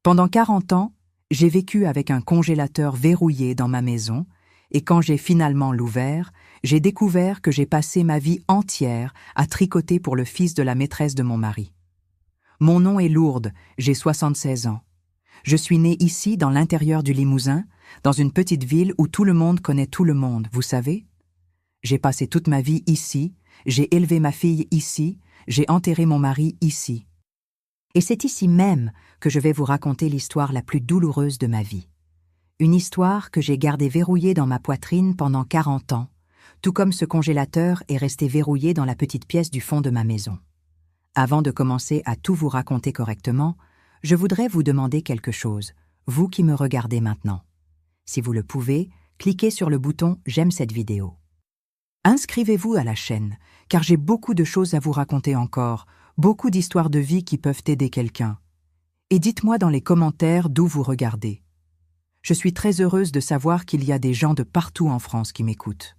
Pendant 40 ans, j'ai vécu avec un congélateur verrouillé dans ma maison, et quand j'ai finalement l'ouvert, j'ai découvert que j'ai passé ma vie entière à tricoter pour le fils de la maîtresse de mon mari. Mon nom est Lourdes, j'ai 76 ans. Je suis née ici, dans l'intérieur du Limousin, dans une petite ville où tout le monde connaît tout le monde, vous savez? J'ai passé toute ma vie ici, j'ai élevé ma fille ici, j'ai enterré mon mari ici. Et c'est ici même que je vais vous raconter l'histoire la plus douloureuse de ma vie. Une histoire que j'ai gardée verrouillée dans ma poitrine pendant 40 ans, tout comme ce congélateur est resté verrouillé dans la petite pièce du fond de ma maison. Avant de commencer à tout vous raconter correctement, je voudrais vous demander quelque chose, vous qui me regardez maintenant. Si vous le pouvez, cliquez sur le bouton « J'aime cette vidéo ». Inscrivez-vous à la chaîne, car j'ai beaucoup de choses à vous raconter encore, beaucoup d'histoires de vie qui peuvent aider quelqu'un. Et dites-moi dans les commentaires d'où vous regardez. Je suis très heureuse de savoir qu'il y a des gens de partout en France qui m'écoutent.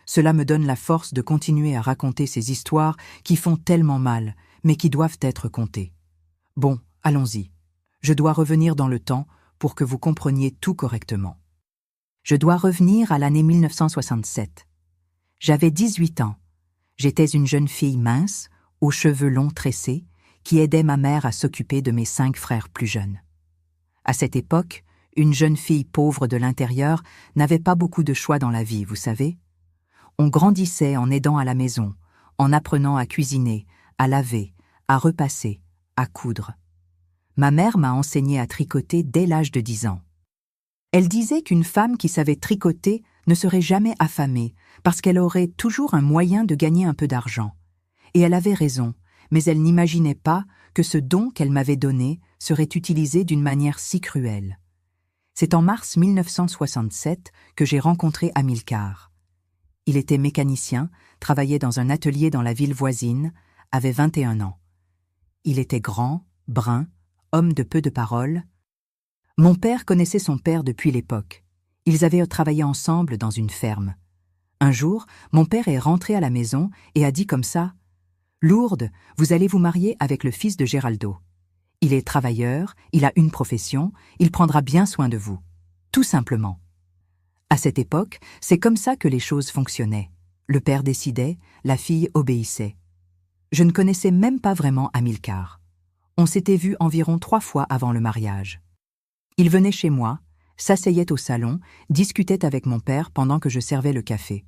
Cela me donne la force de continuer à raconter ces histoires qui font tellement mal, mais qui doivent être contées. Bon, allons-y. Je dois revenir dans le temps pour que vous compreniez tout correctement. Je dois revenir à l'année 1967. J'avais 18 ans. J'étais une jeune fille mince, aux cheveux longs tressés, qui aidait ma mère à s'occuper de mes 5 frères plus jeunes. À cette époque, une jeune fille pauvre de l'intérieur n'avait pas beaucoup de choix dans la vie, vous savez. On grandissait en aidant à la maison, en apprenant à cuisiner, à laver, à repasser, à coudre. Ma mère m'a enseigné à tricoter dès l'âge de 10 ans. Elle disait qu'une femme qui savait tricoter ne serait jamais affamée, parce qu'elle aurait toujours un moyen de gagner un peu d'argent. Et elle avait raison, mais elle n'imaginait pas que ce don qu'elle m'avait donné serait utilisé d'une manière si cruelle. C'est en mars 1967 que j'ai rencontré Amilcar. Il était mécanicien, travaillait dans un atelier dans la ville voisine, avait 21 ans. Il était grand, brun, homme de peu de paroles. Mon père connaissait son père depuis l'époque. Ils avaient travaillé ensemble dans une ferme. Un jour, mon père est rentré à la maison et a dit comme ça « Lourdes, vous allez vous marier avec le fils de Géraldo. Il est travailleur, il a une profession, il prendra bien soin de vous. Tout simplement. » À cette époque, c'est comme ça que les choses fonctionnaient. Le père décidait, la fille obéissait. Je ne connaissais même pas vraiment Amilcar. On s'était vus environ 3 fois avant le mariage. Il venait chez moi, s'asseyait au salon, discutait avec mon père pendant que je servais le café.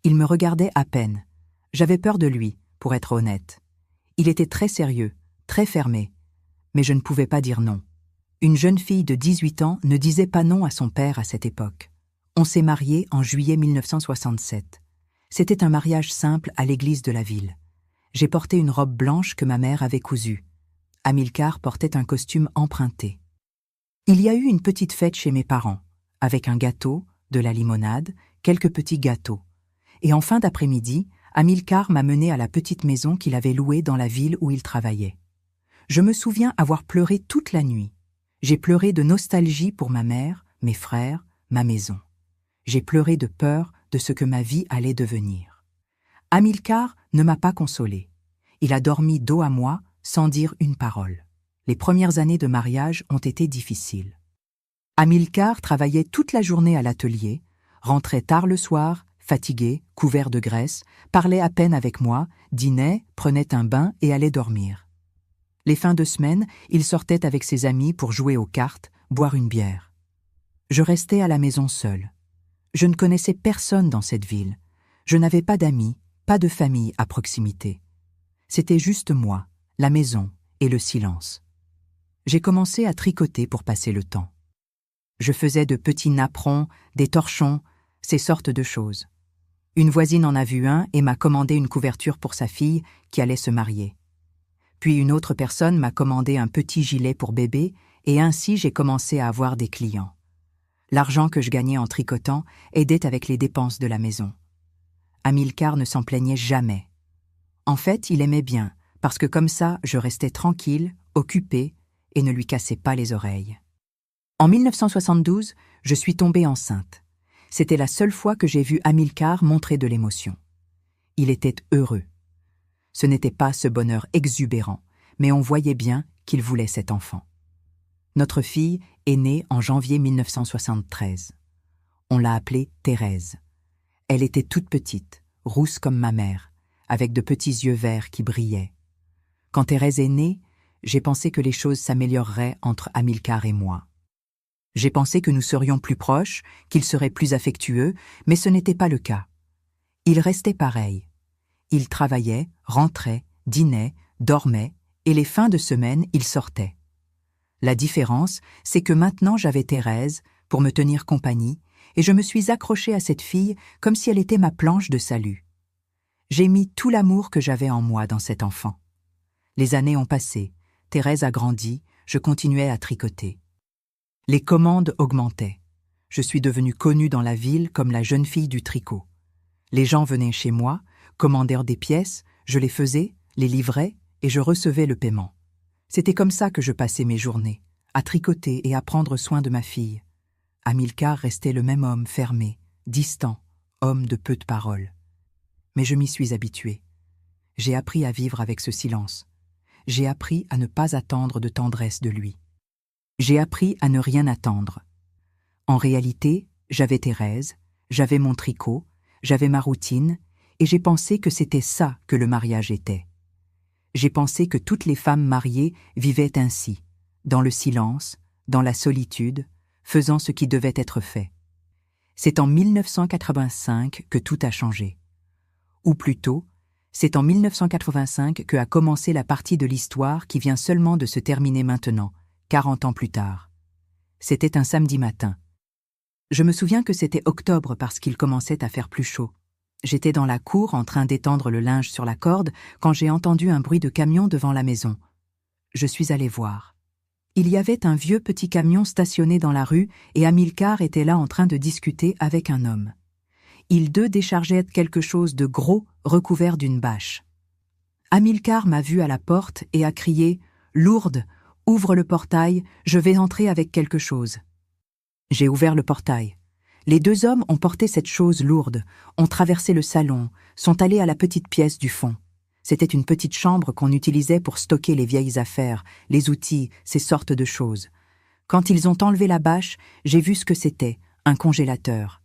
Il me regardait à peine. J'avais peur de lui, pour être honnête. Il était très sérieux, très fermé. Mais je ne pouvais pas dire non. Une jeune fille de 18 ans ne disait pas non à son père à cette époque. On s'est mariés en juillet 1967. C'était un mariage simple à l'église de la ville. J'ai porté une robe blanche que ma mère avait cousue. Amilcar portait un costume emprunté. Il y a eu une petite fête chez mes parents, avec un gâteau, de la limonade, quelques petits gâteaux. Et en fin d'après-midi, Amilcar m'a mené à la petite maison qu'il avait louée dans la ville où il travaillait. Je me souviens avoir pleuré toute la nuit. J'ai pleuré de nostalgie pour ma mère, mes frères, ma maison. J'ai pleuré de peur de ce que ma vie allait devenir. Amilcar ne m'a pas consolée. Il a dormi dos à moi sans dire une parole. Les premières années de mariage ont été difficiles. Amilcar travaillait toute la journée à l'atelier, rentrait tard le soir, fatigué, couvert de graisse, parlait à peine avec moi, dînait, prenait un bain et allait dormir. Les fins de semaine, il sortait avec ses amis pour jouer aux cartes, boire une bière. Je restais à la maison seule. Je ne connaissais personne dans cette ville. Je n'avais pas d'amis, pas de famille à proximité. C'était juste moi, la maison et le silence. J'ai commencé à tricoter pour passer le temps. Je faisais de petits napperons, des torchons, ces sortes de choses. Une voisine en a vu un et m'a commandé une couverture pour sa fille qui allait se marier. Puis une autre personne m'a commandé un petit gilet pour bébé et ainsi j'ai commencé à avoir des clients. L'argent que je gagnais en tricotant aidait avec les dépenses de la maison. Amilcar ne s'en plaignait jamais. En fait, il aimait bien, parce que comme ça, je restais tranquille, occupée, et ne lui cassais pas les oreilles. En 1972, je suis tombée enceinte. C'était la seule fois que j'ai vu Amilcar montrer de l'émotion. Il était heureux. Ce n'était pas ce bonheur exubérant, mais on voyait bien qu'il voulait cet enfant. Notre fille est née en janvier 1973. On l'a appelée Thérèse. Elle était toute petite, rousse comme ma mère, avec de petits yeux verts qui brillaient. Quand Thérèse est née, j'ai pensé que les choses s'amélioreraient entre Amilcar et moi. J'ai pensé que nous serions plus proches, qu'il serait plus affectueux, mais ce n'était pas le cas. Il restait pareil. Il travaillait, rentrait, dînait, dormait, et les fins de semaine, il sortait. La différence, c'est que maintenant j'avais Thérèse pour me tenir compagnie, et je me suis accrochée à cette fille comme si elle était ma planche de salut. J'ai mis tout l'amour que j'avais en moi dans cet enfant. Les années ont passé, Thérèse a grandi, je continuais à tricoter. Les commandes augmentaient. Je suis devenue connue dans la ville comme la jeune fille du tricot. Les gens venaient chez moi, commandèrent des pièces, je les faisais, les livrais et je recevais le paiement. C'était comme ça que je passais mes journées, à tricoter et à prendre soin de ma fille. Amilcar restait le même homme fermé, distant, homme de peu de paroles. Mais je m'y suis habituée. J'ai appris à vivre avec ce silence. J'ai appris à ne pas attendre de tendresse de lui. J'ai appris à ne rien attendre. En réalité, j'avais Thérèse, j'avais mon tricot, j'avais ma routine, et j'ai pensé que c'était ça que le mariage était. J'ai pensé que toutes les femmes mariées vivaient ainsi, dans le silence, dans la solitude, faisant ce qui devait être fait. C'est en 1985 que tout a changé. Ou plutôt, c'est en 1985 que a commencé la partie de l'histoire qui vient seulement de se terminer maintenant, 40 ans plus tard. C'était un samedi matin. Je me souviens que c'était octobre parce qu'il commençait à faire plus chaud. J'étais dans la cour en train d'étendre le linge sur la corde quand j'ai entendu un bruit de camion devant la maison. Je suis allée voir. Il y avait un vieux petit camion stationné dans la rue et Amilcar était là en train de discuter avec un homme. Ils deux déchargeaient quelque chose de gros recouvert d'une bâche. Amilcar m'a vu à la porte et a crié « Lourde, ouvre le portail, je vais entrer avec quelque chose. » J'ai ouvert le portail. Les deux hommes ont porté cette chose lourde, ont traversé le salon, sont allés à la petite pièce du fond. C'était une petite chambre qu'on utilisait pour stocker les vieilles affaires, les outils, ces sortes de choses. Quand ils ont enlevé la bâche, j'ai vu ce que c'était, un congélateur.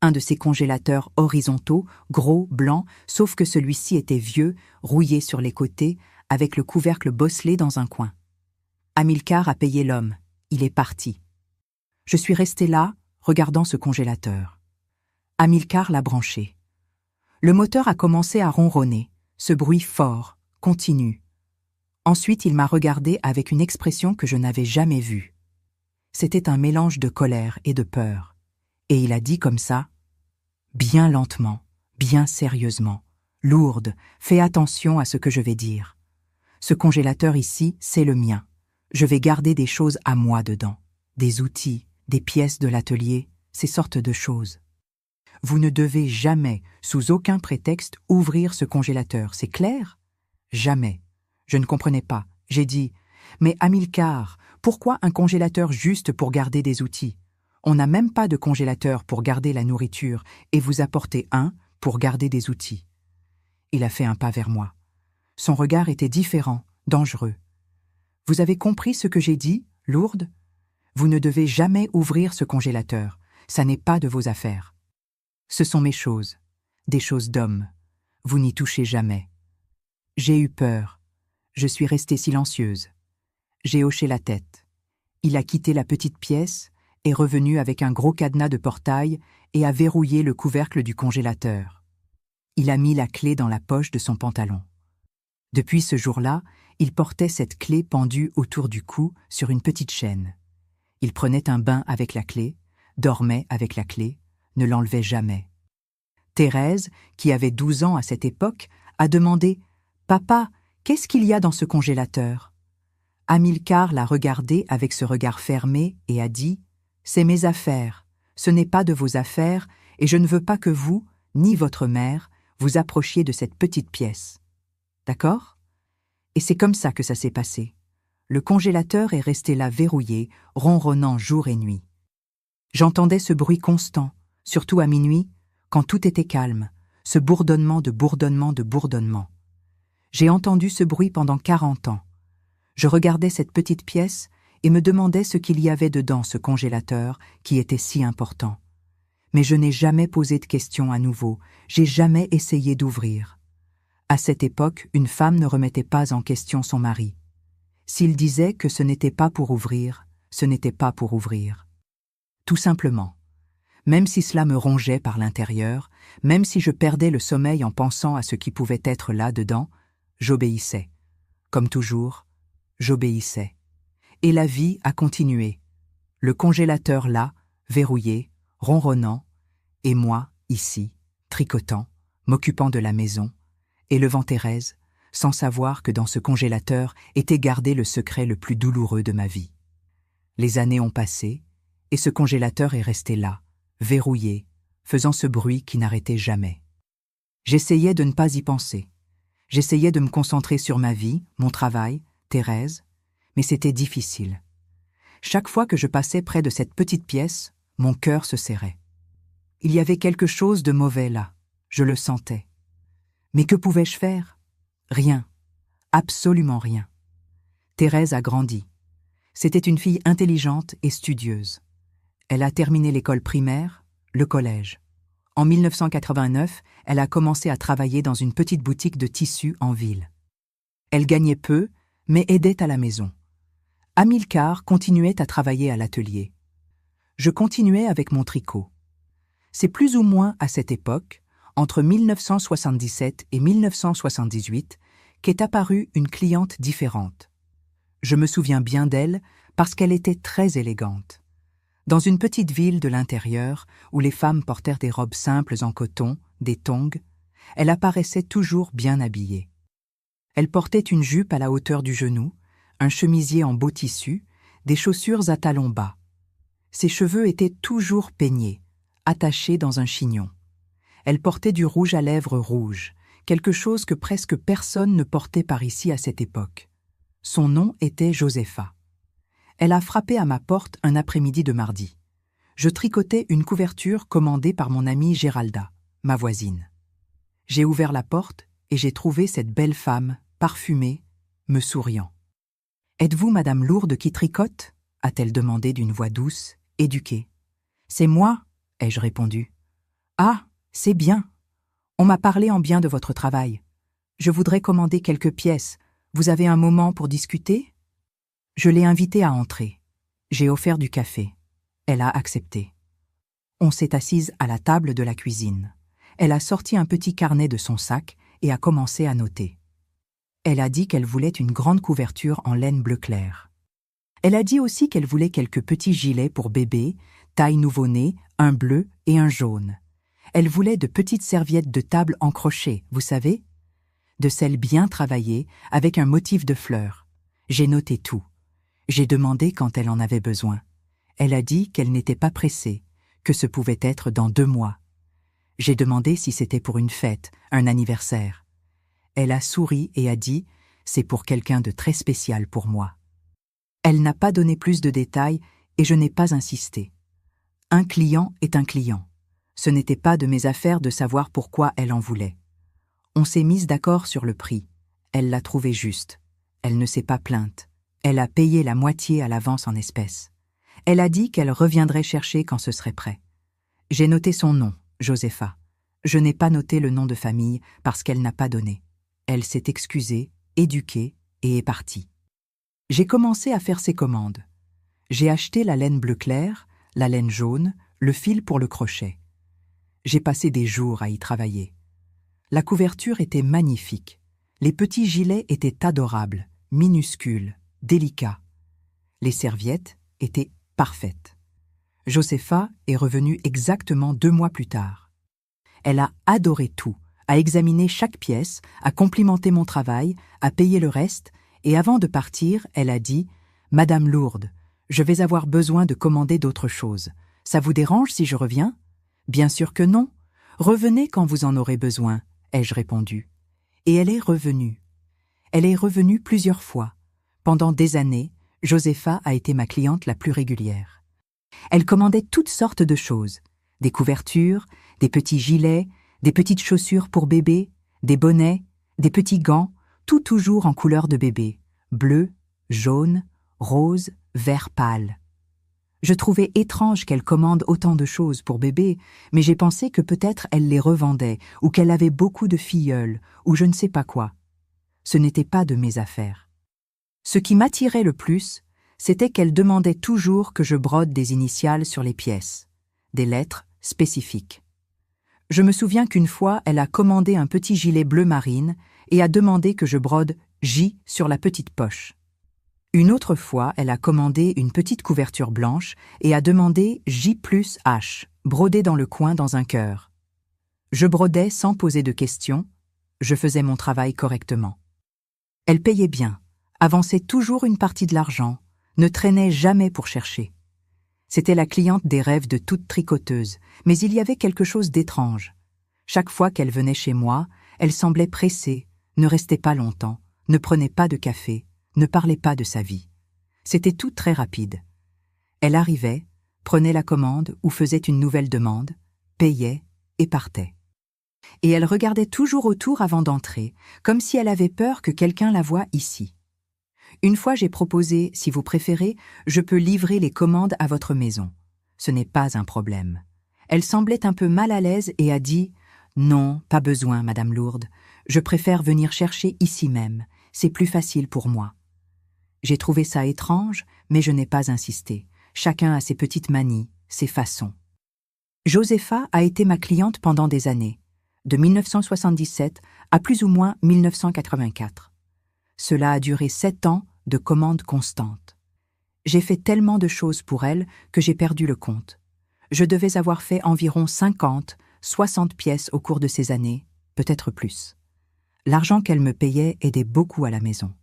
Un de ces congélateurs horizontaux, gros, blanc, sauf que celui-ci était vieux, rouillé sur les côtés, avec le couvercle bosselé dans un coin. Amilcar a payé l'homme. Il est parti. Je suis restée là, regardant ce congélateur. Amilcar l'a branché. Le moteur a commencé à ronronner. Ce bruit fort, continu. Ensuite, il m'a regardé avec une expression que je n'avais jamais vue. C'était un mélange de colère et de peur. Et il a dit comme ça, bien lentement, bien sérieusement, lourde, fais attention à ce que je vais dire. Ce congélateur ici, c'est le mien. Je vais garder des choses à moi dedans. Des outils, des pièces de l'atelier, ces sortes de choses. Vous ne devez jamais, sous aucun prétexte, ouvrir ce congélateur, c'est clair? Jamais. Je ne comprenais pas. J'ai dit, mais Amilcar, pourquoi un congélateur juste pour garder des outils? On n'a même pas de congélateur pour garder la nourriture, et vous apportez un pour garder des outils. Il a fait un pas vers moi. Son regard était différent, dangereux. Vous avez compris ce que j'ai dit, Lourde? Vous ne devez jamais ouvrir ce congélateur. Ça n'est pas de vos affaires. Ce sont mes choses, des choses d'homme. Vous n'y touchez jamais. J'ai eu peur. Je suis restée silencieuse. J'ai hoché la tête. Il a quitté la petite pièce, est revenu avec un gros cadenas de portail et a verrouillé le couvercle du congélateur. Il a mis la clé dans la poche de son pantalon. Depuis ce jour-là, il portait cette clé pendue autour du cou sur une petite chaîne. Il prenait un bain avec la clé, dormait avec la clé, ne l'enlevait jamais. Thérèse, qui avait 12 ans à cette époque, a demandé « Papa, qu'est-ce qu'il y a dans ce congélateur ?» Amilcar l'a regardé avec ce regard fermé et a dit « C'est mes affaires, ce n'est pas de vos affaires et je ne veux pas que vous, ni votre mère, vous approchiez de cette petite pièce. D'accord ?» Et c'est comme ça que ça s'est passé. Le congélateur est resté là verrouillé, ronronnant jour et nuit. J'entendais ce bruit constant, surtout à minuit, quand tout était calme, ce bourdonnement de bourdonnement de bourdonnement. J'ai entendu ce bruit pendant 40 ans. Je regardais cette petite pièce et me demandait ce qu'il y avait dedans, ce congélateur qui était si important. Mais je n'ai jamais posé de questions à nouveau, j'ai jamais essayé d'ouvrir. À cette époque, une femme ne remettait pas en question son mari. S'il disait que ce n'était pas pour ouvrir, ce n'était pas pour ouvrir. Tout simplement. Même si cela me rongeait par l'intérieur, même si je perdais le sommeil en pensant à ce qui pouvait être là-dedans, j'obéissais. Comme toujours, j'obéissais. Et la vie a continué. Le congélateur là, verrouillé, ronronnant, et moi, ici, tricotant, m'occupant de la maison, élevant Thérèse, sans savoir que dans ce congélateur était gardé le secret le plus douloureux de ma vie. Les années ont passé, et ce congélateur est resté là, verrouillé, faisant ce bruit qui n'arrêtait jamais. J'essayais de ne pas y penser. J'essayais de me concentrer sur ma vie, mon travail, Thérèse, mais c'était difficile. Chaque fois que je passais près de cette petite pièce, mon cœur se serrait. Il y avait quelque chose de mauvais là, je le sentais. Mais que pouvais-je faire? Rien, absolument rien. Thérèse a grandi. C'était une fille intelligente et studieuse. Elle a terminé l'école primaire, le collège. En 1989, elle a commencé à travailler dans une petite boutique de tissus en ville. Elle gagnait peu, mais aidait à la maison. Amilcar continuait à travailler à l'atelier. Je continuais avec mon tricot. C'est plus ou moins à cette époque, entre 1977 et 1978, qu'est apparue une cliente différente. Je me souviens bien d'elle parce qu'elle était très élégante. Dans une petite ville de l'intérieur, où les femmes portèrent des robes simples en coton, des tongs, elle apparaissait toujours bien habillée. Elle portait une jupe à la hauteur du genou, un chemisier en beau tissu, des chaussures à talons bas. Ses cheveux étaient toujours peignés, attachés dans un chignon. Elle portait du rouge à lèvres rouge, quelque chose que presque personne ne portait par ici à cette époque. Son nom était Josepha. Elle a frappé à ma porte un après-midi de mardi. Je tricotais une couverture commandée par mon amie Géralda, ma voisine. J'ai ouvert la porte et j'ai trouvé cette belle femme, parfumée, me souriant. « Êtes-vous Madame Lourde qui tricote ?» a-t-elle demandé d'une voix douce, éduquée. « C'est moi » ai-je répondu. « Ah, c'est bien. On m'a parlé en bien de votre travail. Je voudrais commander quelques pièces. Vous avez un moment pour discuter ?» Je l'ai invitée à entrer. J'ai offert du café. Elle a accepté. On s'est assise à la table de la cuisine. Elle a sorti un petit carnet de son sac et a commencé à noter. Elle a dit qu'elle voulait une grande couverture en laine bleu clair. Elle a dit aussi qu'elle voulait quelques petits gilets pour bébé, taille nouveau-né, un bleu et un jaune. Elle voulait de petites serviettes de table en crochet, vous savez, de celles bien travaillées, avec un motif de fleurs. J'ai noté tout. J'ai demandé quand elle en avait besoin. Elle a dit qu'elle n'était pas pressée, que ce pouvait être dans 2 mois. J'ai demandé si c'était pour une fête, un anniversaire. Elle a souri et a dit « c'est pour quelqu'un de très spécial pour moi ». Elle n'a pas donné plus de détails et je n'ai pas insisté. Un client est un client. Ce n'était pas de mes affaires de savoir pourquoi elle en voulait. On s'est mise d'accord sur le prix. Elle l'a trouvé juste. Elle ne s'est pas plainte. Elle a payé la moitié à l'avance en espèces. Elle a dit qu'elle reviendrait chercher quand ce serait prêt. J'ai noté son nom, Josepha. Je n'ai pas noté le nom de famille parce qu'elle n'a pas donné. Elle s'est excusée, éduquée et est partie. J'ai commencé à faire ses commandes. J'ai acheté la laine bleu clair, la laine jaune, le fil pour le crochet. J'ai passé des jours à y travailler. La couverture était magnifique. Les petits gilets étaient adorables, minuscules, délicats. Les serviettes étaient parfaites. Josepha est revenue exactement 2 mois plus tard. Elle a adoré tout, a examiné chaque pièce, a complimenté mon travail, a payé le reste, et avant de partir, elle a dit « Madame Lourde, je vais avoir besoin de commander d'autres choses. Ça vous dérange si je reviens ?»« Bien sûr que non. Revenez quand vous en aurez besoin, » ai-je répondu. Et elle est revenue. Elle est revenue plusieurs fois. Pendant des années, Josepha a été ma cliente la plus régulière. Elle commandait toutes sortes de choses. Des couvertures, des petits gilets, des petites chaussures pour bébé, des bonnets, des petits gants, tout toujours en couleur de bébé. Bleu, jaune, rose, vert pâle. Je trouvais étrange qu'elle commande autant de choses pour bébé, mais j'ai pensé que peut-être elle les revendait, ou qu'elle avait beaucoup de filleuls, ou je ne sais pas quoi. Ce n'était pas de mes affaires. Ce qui m'attirait le plus, c'était qu'elle demandait toujours que je brode des initiales sur les pièces, des lettres spécifiques. Je me souviens qu'une fois, elle a commandé un petit gilet bleu marine et a demandé que je brode J sur la petite poche. Une autre fois, elle a commandé une petite couverture blanche et a demandé J plus H, brodé dans le coin dans un cœur. Je brodais sans poser de questions, je faisais mon travail correctement. Elle payait bien, avançait toujours une partie de l'argent, ne traînait jamais pour chercher. C'était la cliente des rêves de toute tricoteuse, mais il y avait quelque chose d'étrange. Chaque fois qu'elle venait chez moi, elle semblait pressée, ne restait pas longtemps, ne prenait pas de café, ne parlait pas de sa vie. C'était tout très rapide. Elle arrivait, prenait la commande ou faisait une nouvelle demande, payait et partait. Et elle regardait toujours autour avant d'entrer, comme si elle avait peur que quelqu'un la voie ici. Une fois j'ai proposé, si vous préférez, je peux livrer les commandes à votre maison. Ce n'est pas un problème. Elle semblait un peu mal à l'aise et a dit « Non, pas besoin, Madame Lourde. Je préfère venir chercher ici même. C'est plus facile pour moi. » J'ai trouvé ça étrange, mais je n'ai pas insisté. Chacun a ses petites manies, ses façons. Josepha a été ma cliente pendant des années, de 1977 à plus ou moins 1984. Cela a duré 7 ans de commandes constantes. J'ai fait tellement de choses pour elle que j'ai perdu le compte. Je devais avoir fait environ 50, 60 pièces au cours de ces années, peut-être plus. L'argent qu'elle me payait aidait beaucoup à la maison.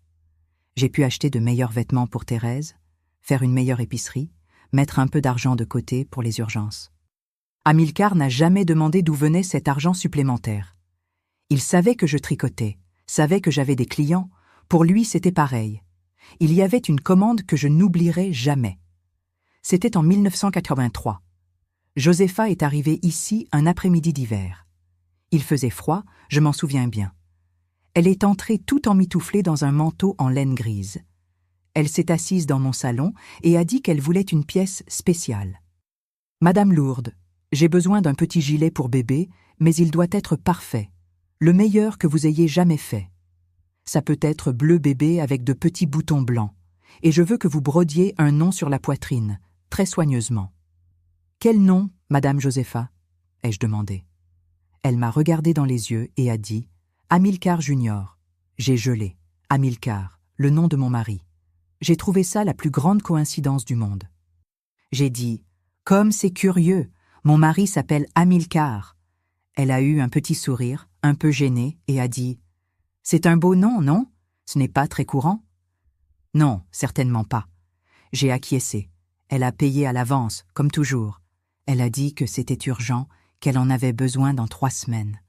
J'ai pu acheter de meilleurs vêtements pour Thérèse, faire une meilleure épicerie, mettre un peu d'argent de côté pour les urgences. Amilcar n'a jamais demandé d'où venait cet argent supplémentaire. Il savait que je tricotais, savait que j'avais des clients. Pour lui, c'était pareil. Il y avait une commande que je n'oublierai jamais. C'était en 1983. Josepha est arrivée ici un après-midi d'hiver. Il faisait froid, je m'en souviens bien. Elle est entrée tout emmitouflée dans un manteau en laine grise. Elle s'est assise dans mon salon et a dit qu'elle voulait une pièce spéciale. « Madame Lourde, j'ai besoin d'un petit gilet pour bébé, mais il doit être parfait, le meilleur que vous ayez jamais fait. Ça peut être bleu bébé avec de petits boutons blancs, et je veux que vous brodiez un nom sur la poitrine, très soigneusement. »« Quel nom, Madame Josepha ?» ai-je demandé. Elle m'a regardé dans les yeux et a dit « Amilcar Junior ». J'ai gelé. Amilcar, le nom de mon mari. J'ai trouvé ça la plus grande coïncidence du monde. J'ai dit « Comme c'est curieux, mon mari s'appelle Amilcar ». Elle a eu un petit sourire, un peu gêné, et a dit « C'est un beau nom, non? Ce n'est pas très courant ?» Non, certainement pas. J'ai acquiescé. Elle a payé à l'avance, comme toujours. Elle a dit que c'était urgent, qu'elle en avait besoin dans 3 semaines.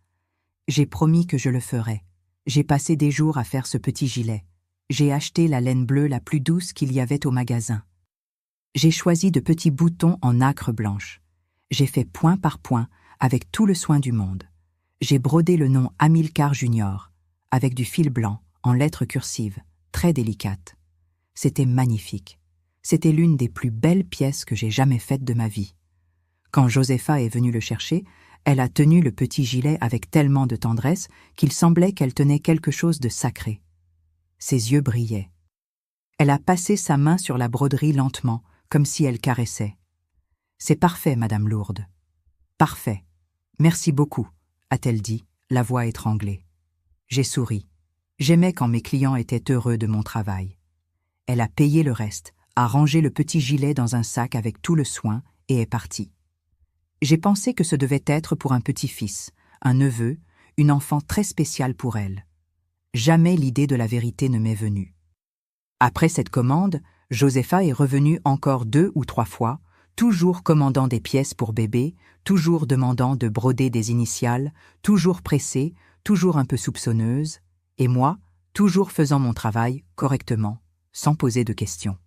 J'ai promis que je le ferais. J'ai passé des jours à faire ce petit gilet. J'ai acheté la laine bleue la plus douce qu'il y avait au magasin. J'ai choisi de petits boutons en nacre blanche. J'ai fait point par point, avec tout le soin du monde. J'ai brodé le nom Amilcar Junior, avec du fil blanc, en lettres cursives, très délicates. C'était magnifique. C'était l'une des plus belles pièces que j'ai jamais faites de ma vie. Quand Josepha est venue le chercher, elle a tenu le petit gilet avec tellement de tendresse qu'il semblait qu'elle tenait quelque chose de sacré. Ses yeux brillaient. Elle a passé sa main sur la broderie lentement, comme si elle caressait. « C'est parfait, Madame Lourde. »« Parfait. Merci beaucoup, » a-t-elle dit, la voix étranglée. J'ai souri. J'aimais quand mes clients étaient heureux de mon travail. Elle a payé le reste, a rangé le petit gilet dans un sac avec tout le soin et est partie. J'ai pensé que ce devait être pour un petit-fils, un neveu, une enfant très spéciale pour elle. Jamais l'idée de la vérité ne m'est venue. Après cette commande, Josepha est revenue encore 2 ou 3 fois, toujours commandant des pièces pour bébé, toujours demandant de broder des initiales, toujours pressée, toujours un peu soupçonneuse, et moi, toujours faisant mon travail correctement, sans poser de questions.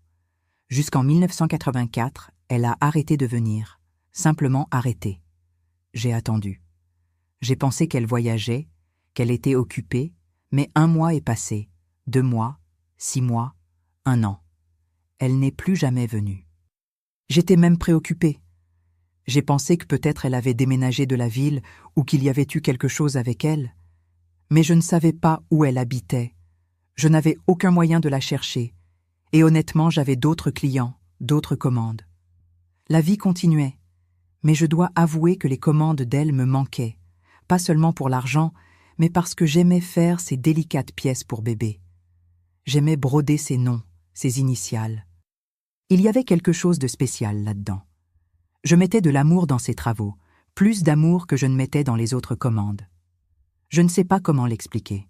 Jusqu'en 1984, elle a arrêté de venir, simplement arrêté. J'ai attendu. J'ai pensé qu'elle voyageait, qu'elle était occupée, mais 1 mois est passé, 2 mois, 6 mois, 1 an. elle n'est plus jamais venue. J'étais même préoccupée. J'ai pensé que peut-être elle avait déménagé de la ville ou qu'il y avait eu quelque chose avec elle. Mais je ne savais pas où elle habitait. Je n'avais aucun moyen de la chercher. Et honnêtement, j'avais d'autres clients, d'autres commandes. La vie continuait. Mais je dois avouer que les commandes d'elle me manquaient. Pas seulement pour l'argent, mais parce que j'aimais faire ces délicates pièces pour bébé. J'aimais broder ses noms, ses initiales. Il y avait quelque chose de spécial là-dedans. Je mettais de l'amour dans ses travaux, plus d'amour que je ne mettais dans les autres commandes. Je ne sais pas comment l'expliquer.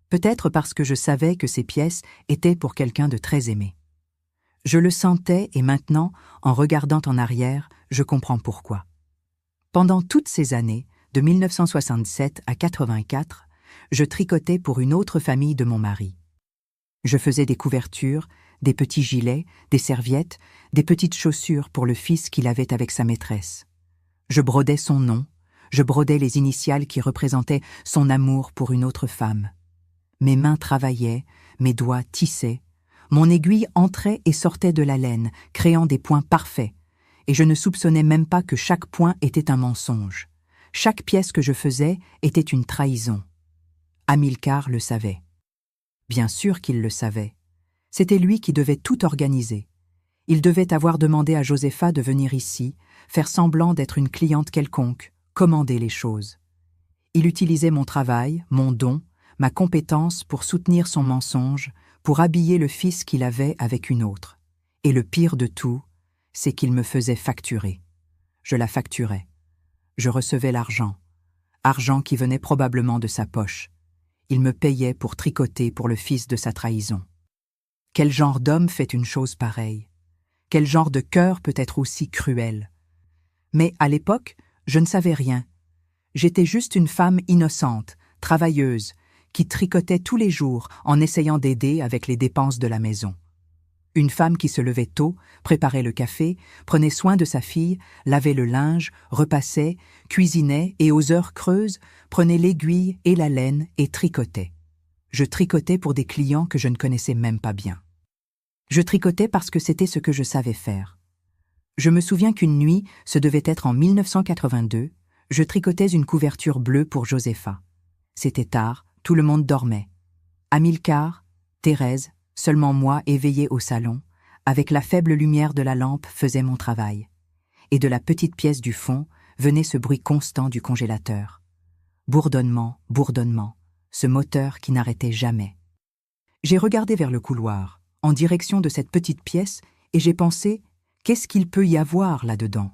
Peut-être parce que je savais que ces pièces étaient pour quelqu'un de très aimé. Je le sentais et maintenant, en regardant en arrière, je comprends pourquoi. Pendant toutes ces années, de 1967 à 84, je tricotais pour une autre famille de mon mari. Je faisais des couvertures, des petits gilets, des serviettes, des petites chaussures pour le fils qu'il avait avec sa maîtresse. Je brodais son nom, je brodais les initiales qui représentaient son amour pour une autre femme. Mes mains travaillaient, mes doigts tissaient, mon aiguille entrait et sortait de la laine, créant des points parfaits, et je ne soupçonnais même pas que chaque point était un mensonge. Chaque pièce que je faisais était une trahison. Amilcar le savait. Bien sûr qu'il le savait. C'était lui qui devait tout organiser. Il devait avoir demandé à Josefa de venir ici, faire semblant d'être une cliente quelconque, commander les choses. Il utilisait mon travail, mon don, ma compétence pour soutenir son mensonge, pour habiller le fils qu'il avait avec une autre. Et le pire de tout, c'est qu'il me faisait facturer. Je la facturais. Je recevais l'argent. Argent qui venait probablement de sa poche. Il me payait pour tricoter pour le fils de sa trahison. Quel genre d'homme fait une chose pareille? Quel genre de cœur peut être aussi cruel? Mais à l'époque, je ne savais rien. J'étais juste une femme innocente, travailleuse, qui tricotait tous les jours en essayant d'aider avec les dépenses de la maison. Une femme qui se levait tôt, préparait le café, prenait soin de sa fille, lavait le linge, repassait, cuisinait et aux heures creuses, prenait l'aiguille et la laine et tricotait. Je tricotais pour des clients que je ne connaissais même pas bien. Je tricotais parce que c'était ce que je savais faire. Je me souviens qu'une nuit, ce devait être en 1982, je tricotais une couverture bleue pour Josefa. C'était tard, tout le monde dormait. Amilcar, Thérèse, seulement moi éveillé au salon, avec la faible lumière de la lampe faisait mon travail. Et de la petite pièce du fond venait ce bruit constant du congélateur. Bourdonnement, bourdonnement, ce moteur qui n'arrêtait jamais. J'ai regardé vers le couloir, en direction de cette petite pièce, et j'ai pensé, qu'est-ce qu'il peut y avoir là-dedans?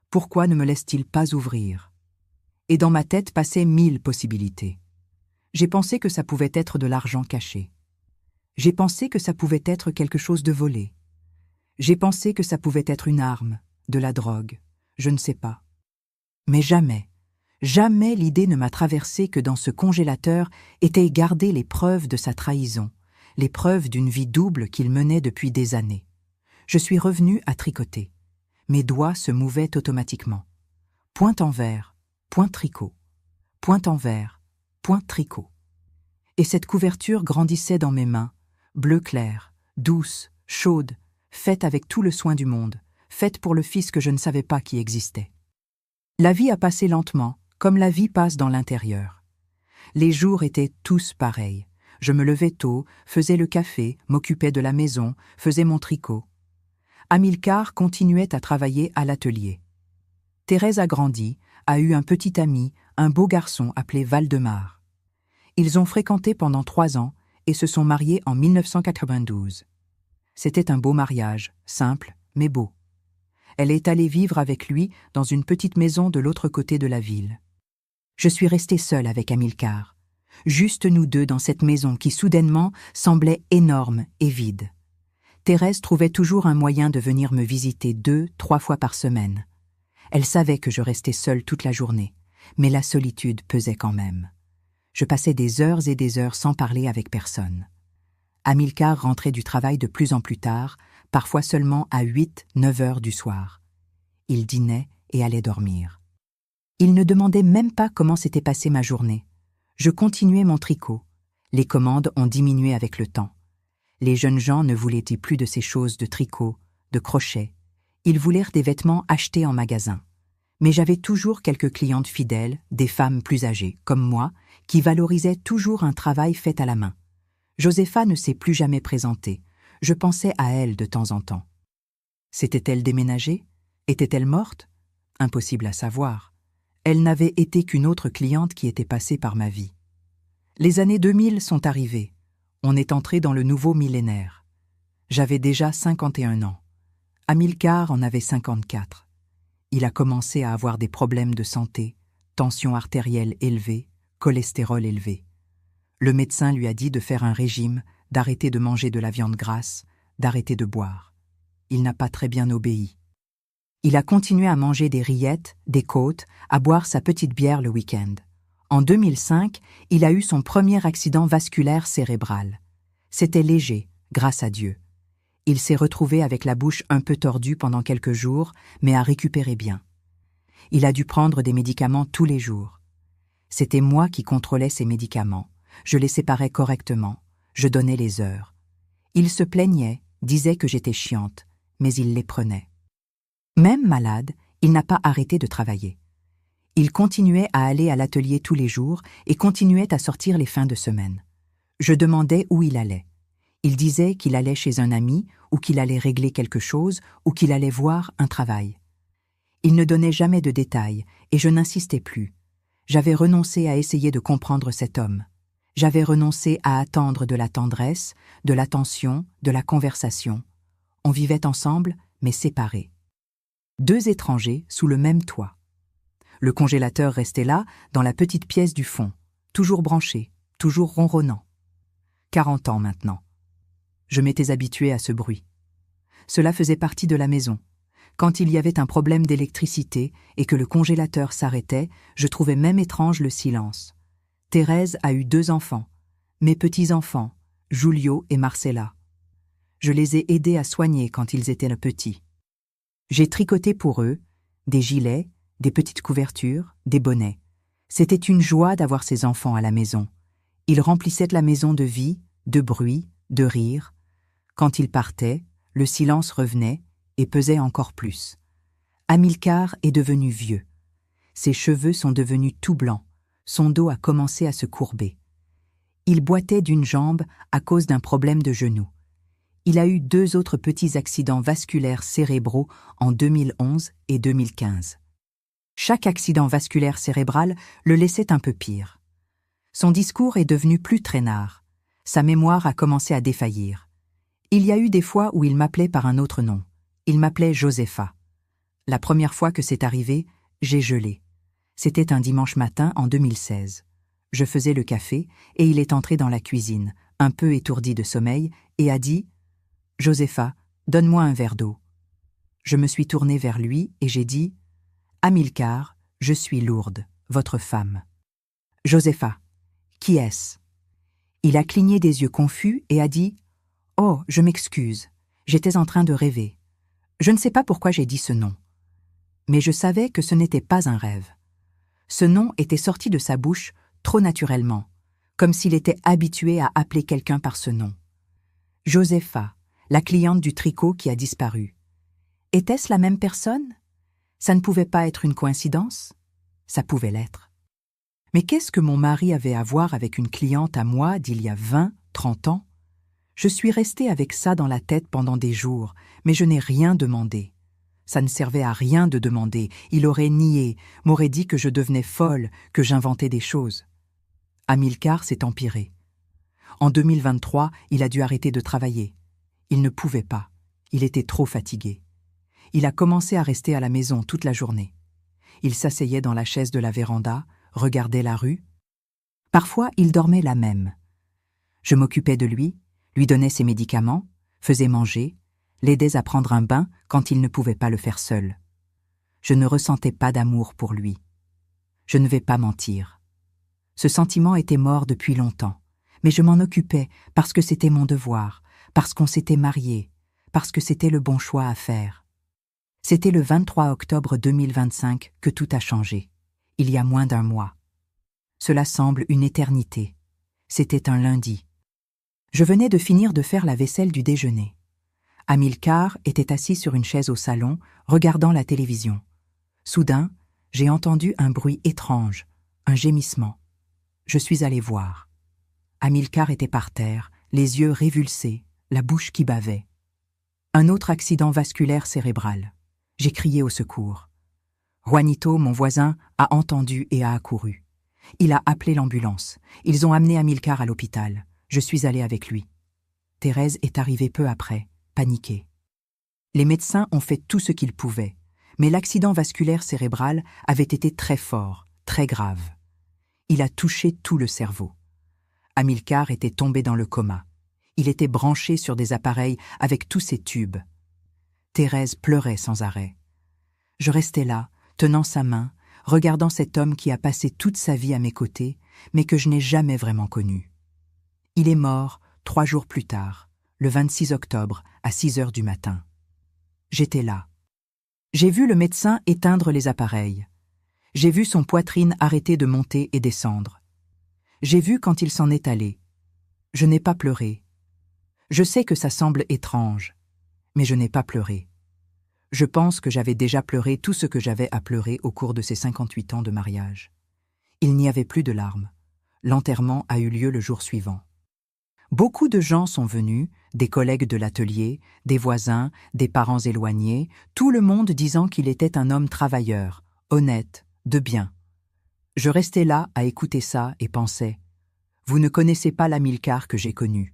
Pourquoi ne me laisse-t-il pas ouvrir? Et dans ma tête passaient 1000 possibilités. J'ai pensé que ça pouvait être de l'argent caché. J'ai pensé que ça pouvait être quelque chose de volé. J'ai pensé que ça pouvait être une arme, de la drogue, je ne sais pas. Mais jamais, jamais l'idée ne m'a traversé que dans ce congélateur étaient gardées les preuves de sa trahison, les preuves d'une vie double qu'il menait depuis des années. Je suis revenue à tricoter. Mes doigts se mouvaient automatiquement. Point envers, point tricot. Point envers, point tricot. Et cette couverture grandissait dans mes mains, bleu clair, douce, chaude, faite avec tout le soin du monde, faite pour le fils que je ne savais pas qui existait. La vie a passé lentement, comme la vie passe dans l'intérieur. Les jours étaient tous pareils. Je me levais tôt, faisais le café, m'occupais de la maison, faisais mon tricot. Amilcar continuait à travailler à l'atelier. Thérèse a grandi, a eu un petit ami, un beau garçon appelé Valdemar. Ils ont fréquenté pendant 3 ans et se sont mariés en 1992. C'était un beau mariage, simple, mais beau. Elle est allée vivre avec lui dans une petite maison de l'autre côté de la ville. Je suis restée seule avec Amilcar, juste nous deux dans cette maison qui soudainement semblait énorme et vide. Thérèse trouvait toujours un moyen de venir me visiter 2-3 fois par semaine. Elle savait que je restais seule toute la journée, mais la solitude pesait quand même. Je passais des heures et des heures sans parler avec personne. Amilcar rentrait du travail de plus en plus tard, parfois seulement à 8-9 heures du soir. Il dînait et allait dormir. Il ne demandait même pas comment s'était passée ma journée. Je continuais mon tricot. Les commandes ont diminué avec le temps. Les jeunes gens ne voulaient plus de ces choses de tricot, de crochet. Ils voulaient des vêtements achetés en magasin. Mais j'avais toujours quelques clientes fidèles, des femmes plus âgées, comme moi, qui valorisaient toujours un travail fait à la main. Josepha ne s'est plus jamais présentée. Je pensais à elle de temps en temps. S'était-elle déménagée? Était-elle morte? Impossible à savoir. Elle n'avait été qu'une autre cliente qui était passée par ma vie. Les années 2000 sont arrivées. On est entré dans le nouveau millénaire. J'avais déjà 51 ans. Amilcar en avait 54. Il a commencé à avoir des problèmes de santé, tension artérielle élevée, cholestérol élevé. Le médecin lui a dit de faire un régime, d'arrêter de manger de la viande grasse, d'arrêter de boire. Il n'a pas très bien obéi. Il a continué à manger des rillettes, des côtes, à boire sa petite bière le week-end. En 2005, il a eu son premier accident vasculaire cérébral. C'était léger, grâce à Dieu. Il s'est retrouvé avec la bouche un peu tordue pendant quelques jours, mais a récupéré bien. Il a dû prendre des médicaments tous les jours. C'était moi qui contrôlais ces médicaments. Je les séparais correctement. Je donnais les heures. Il se plaignait, disait que j'étais chiante, mais il les prenait. Même malade, il n'a pas arrêté de travailler. Il continuait à aller à l'atelier tous les jours et continuait à sortir les fins de semaine. Je demandais où il allait. Il disait qu'il allait chez un ami ou qu'il allait régler quelque chose ou qu'il allait voir un travail. Il ne donnait jamais de détails et je n'insistais plus. J'avais renoncé à essayer de comprendre cet homme. J'avais renoncé à attendre de la tendresse, de l'attention, de la conversation. On vivait ensemble, mais séparés. 2 étrangers sous le même toit. Le congélateur restait là, dans la petite pièce du fond, toujours branché, toujours ronronnant. 40 ans maintenant. Je m'étais habitué à ce bruit. Cela faisait partie de la maison. Quand il y avait un problème d'électricité et que le congélateur s'arrêtait, je trouvais même étrange le silence. Thérèse a eu 2 enfants, mes petits-enfants, Julio et Marcella. Je les ai aidés à soigner quand ils étaient petits. J'ai tricoté pour eux des gilets, des petites couvertures, des bonnets. C'était une joie d'avoir ces enfants à la maison. Ils remplissaient la maison de vie, de bruit, de rire. Quand ils partaient, le silence revenait et pesait encore plus. Amilcar est devenu vieux. Ses cheveux sont devenus tout blancs. Son dos a commencé à se courber. Il boitait d'une jambe à cause d'un problème de genou. Il a eu 2 autres petits accidents vasculaires cérébraux en 2011 et 2015. Chaque accident vasculaire cérébral le laissait un peu pire. Son discours est devenu plus traînard. Sa mémoire a commencé à défaillir. Il y a eu des fois où il m'appelait par un autre nom. Il m'appelait Josepha. La première fois que c'est arrivé, j'ai gelé. C'était un dimanche matin en 2016. Je faisais le café et il est entré dans la cuisine, un peu étourdi de sommeil, et a dit « Josepha, donne-moi un verre d'eau ». Je me suis tournée vers lui et j'ai dit « Amilcar, je suis Lourdes, votre femme. »« Josepha, qui est-ce » Il a cligné des yeux confus et a dit « Oh, je m'excuse, j'étais en train de rêver. Je ne sais pas pourquoi j'ai dit ce nom. » Mais je savais que ce n'était pas un rêve. Ce nom était sorti de sa bouche trop naturellement, comme s'il était habitué à appeler quelqu'un par ce nom. Josepha, la cliente du tricot qui a disparu. Était-ce la même personne? Ça ne pouvait pas être une coïncidence? Ça pouvait l'être. Mais qu'est-ce que mon mari avait à voir avec une cliente à moi d'il y a 20, 30 ans? Je suis restée avec ça dans la tête pendant des jours, mais je n'ai rien demandé. Ça ne servait à rien de demander, il aurait nié, m'aurait dit que je devenais folle, que j'inventais des choses. Amilcar s'est empiré. En 2023, il a dû arrêter de travailler. Il ne pouvait pas, il était trop fatigué. Il a commencé à rester à la maison toute la journée. Il s'asseyait dans la chaise de la véranda, regardait la rue. Parfois, il dormait là même. Je m'occupais de lui donnais ses médicaments, faisais manger, l'aidais à prendre un bain quand il ne pouvait pas le faire seul. Je ne ressentais pas d'amour pour lui. Je ne vais pas mentir. Ce sentiment était mort depuis longtemps, mais je m'en occupais parce que c'était mon devoir, parce qu'on s'était mariés, parce que c'était le bon choix à faire. C'était le 23 octobre 2025 que tout a changé, il y a moins d'1 mois. Cela semble une éternité. C'était un lundi. Je venais de finir de faire la vaisselle du déjeuner. Amilcar était assis sur une chaise au salon, regardant la télévision. Soudain, j'ai entendu un bruit étrange, un gémissement. Je suis allé voir. Amilcar était par terre, les yeux révulsés, la bouche qui bavait. Un autre accident vasculaire cérébral. J'ai crié au secours. Juanito, mon voisin, a entendu et a accouru. Il a appelé l'ambulance. Ils ont amené Amilcar à l'hôpital. Je suis allé avec lui. Thérèse est arrivée peu après, paniquée. Les médecins ont fait tout ce qu'ils pouvaient, mais l'accident vasculaire cérébral avait été très fort, très grave. Il a touché tout le cerveau. Amilcar était tombé dans le coma. Il était branché sur des appareils avec tous ses tubes. Thérèse pleurait sans arrêt. Je restais là, tenant sa main, regardant cet homme qui a passé toute sa vie à mes côtés, mais que je n'ai jamais vraiment connu. Il est mort 3 jours plus tard, le 26 octobre, à 6 heures du matin. J'étais là. J'ai vu le médecin éteindre les appareils. J'ai vu son poitrine arrêter de monter et descendre. J'ai vu quand il s'en est allé. Je n'ai pas pleuré. Je sais que ça semble étrange, mais je n'ai pas pleuré. Je pense que j'avais déjà pleuré tout ce que j'avais à pleurer au cours de ces 58 ans de mariage. Il n'y avait plus de larmes. L'enterrement a eu lieu le jour suivant. Beaucoup de gens sont venus, des collègues de l'atelier, des voisins, des parents éloignés, tout le monde disant qu'il était un homme travailleur, honnête, de bien. Je restais là à écouter ça et pensais « Vous ne connaissez pas l'Amilcar que j'ai connu.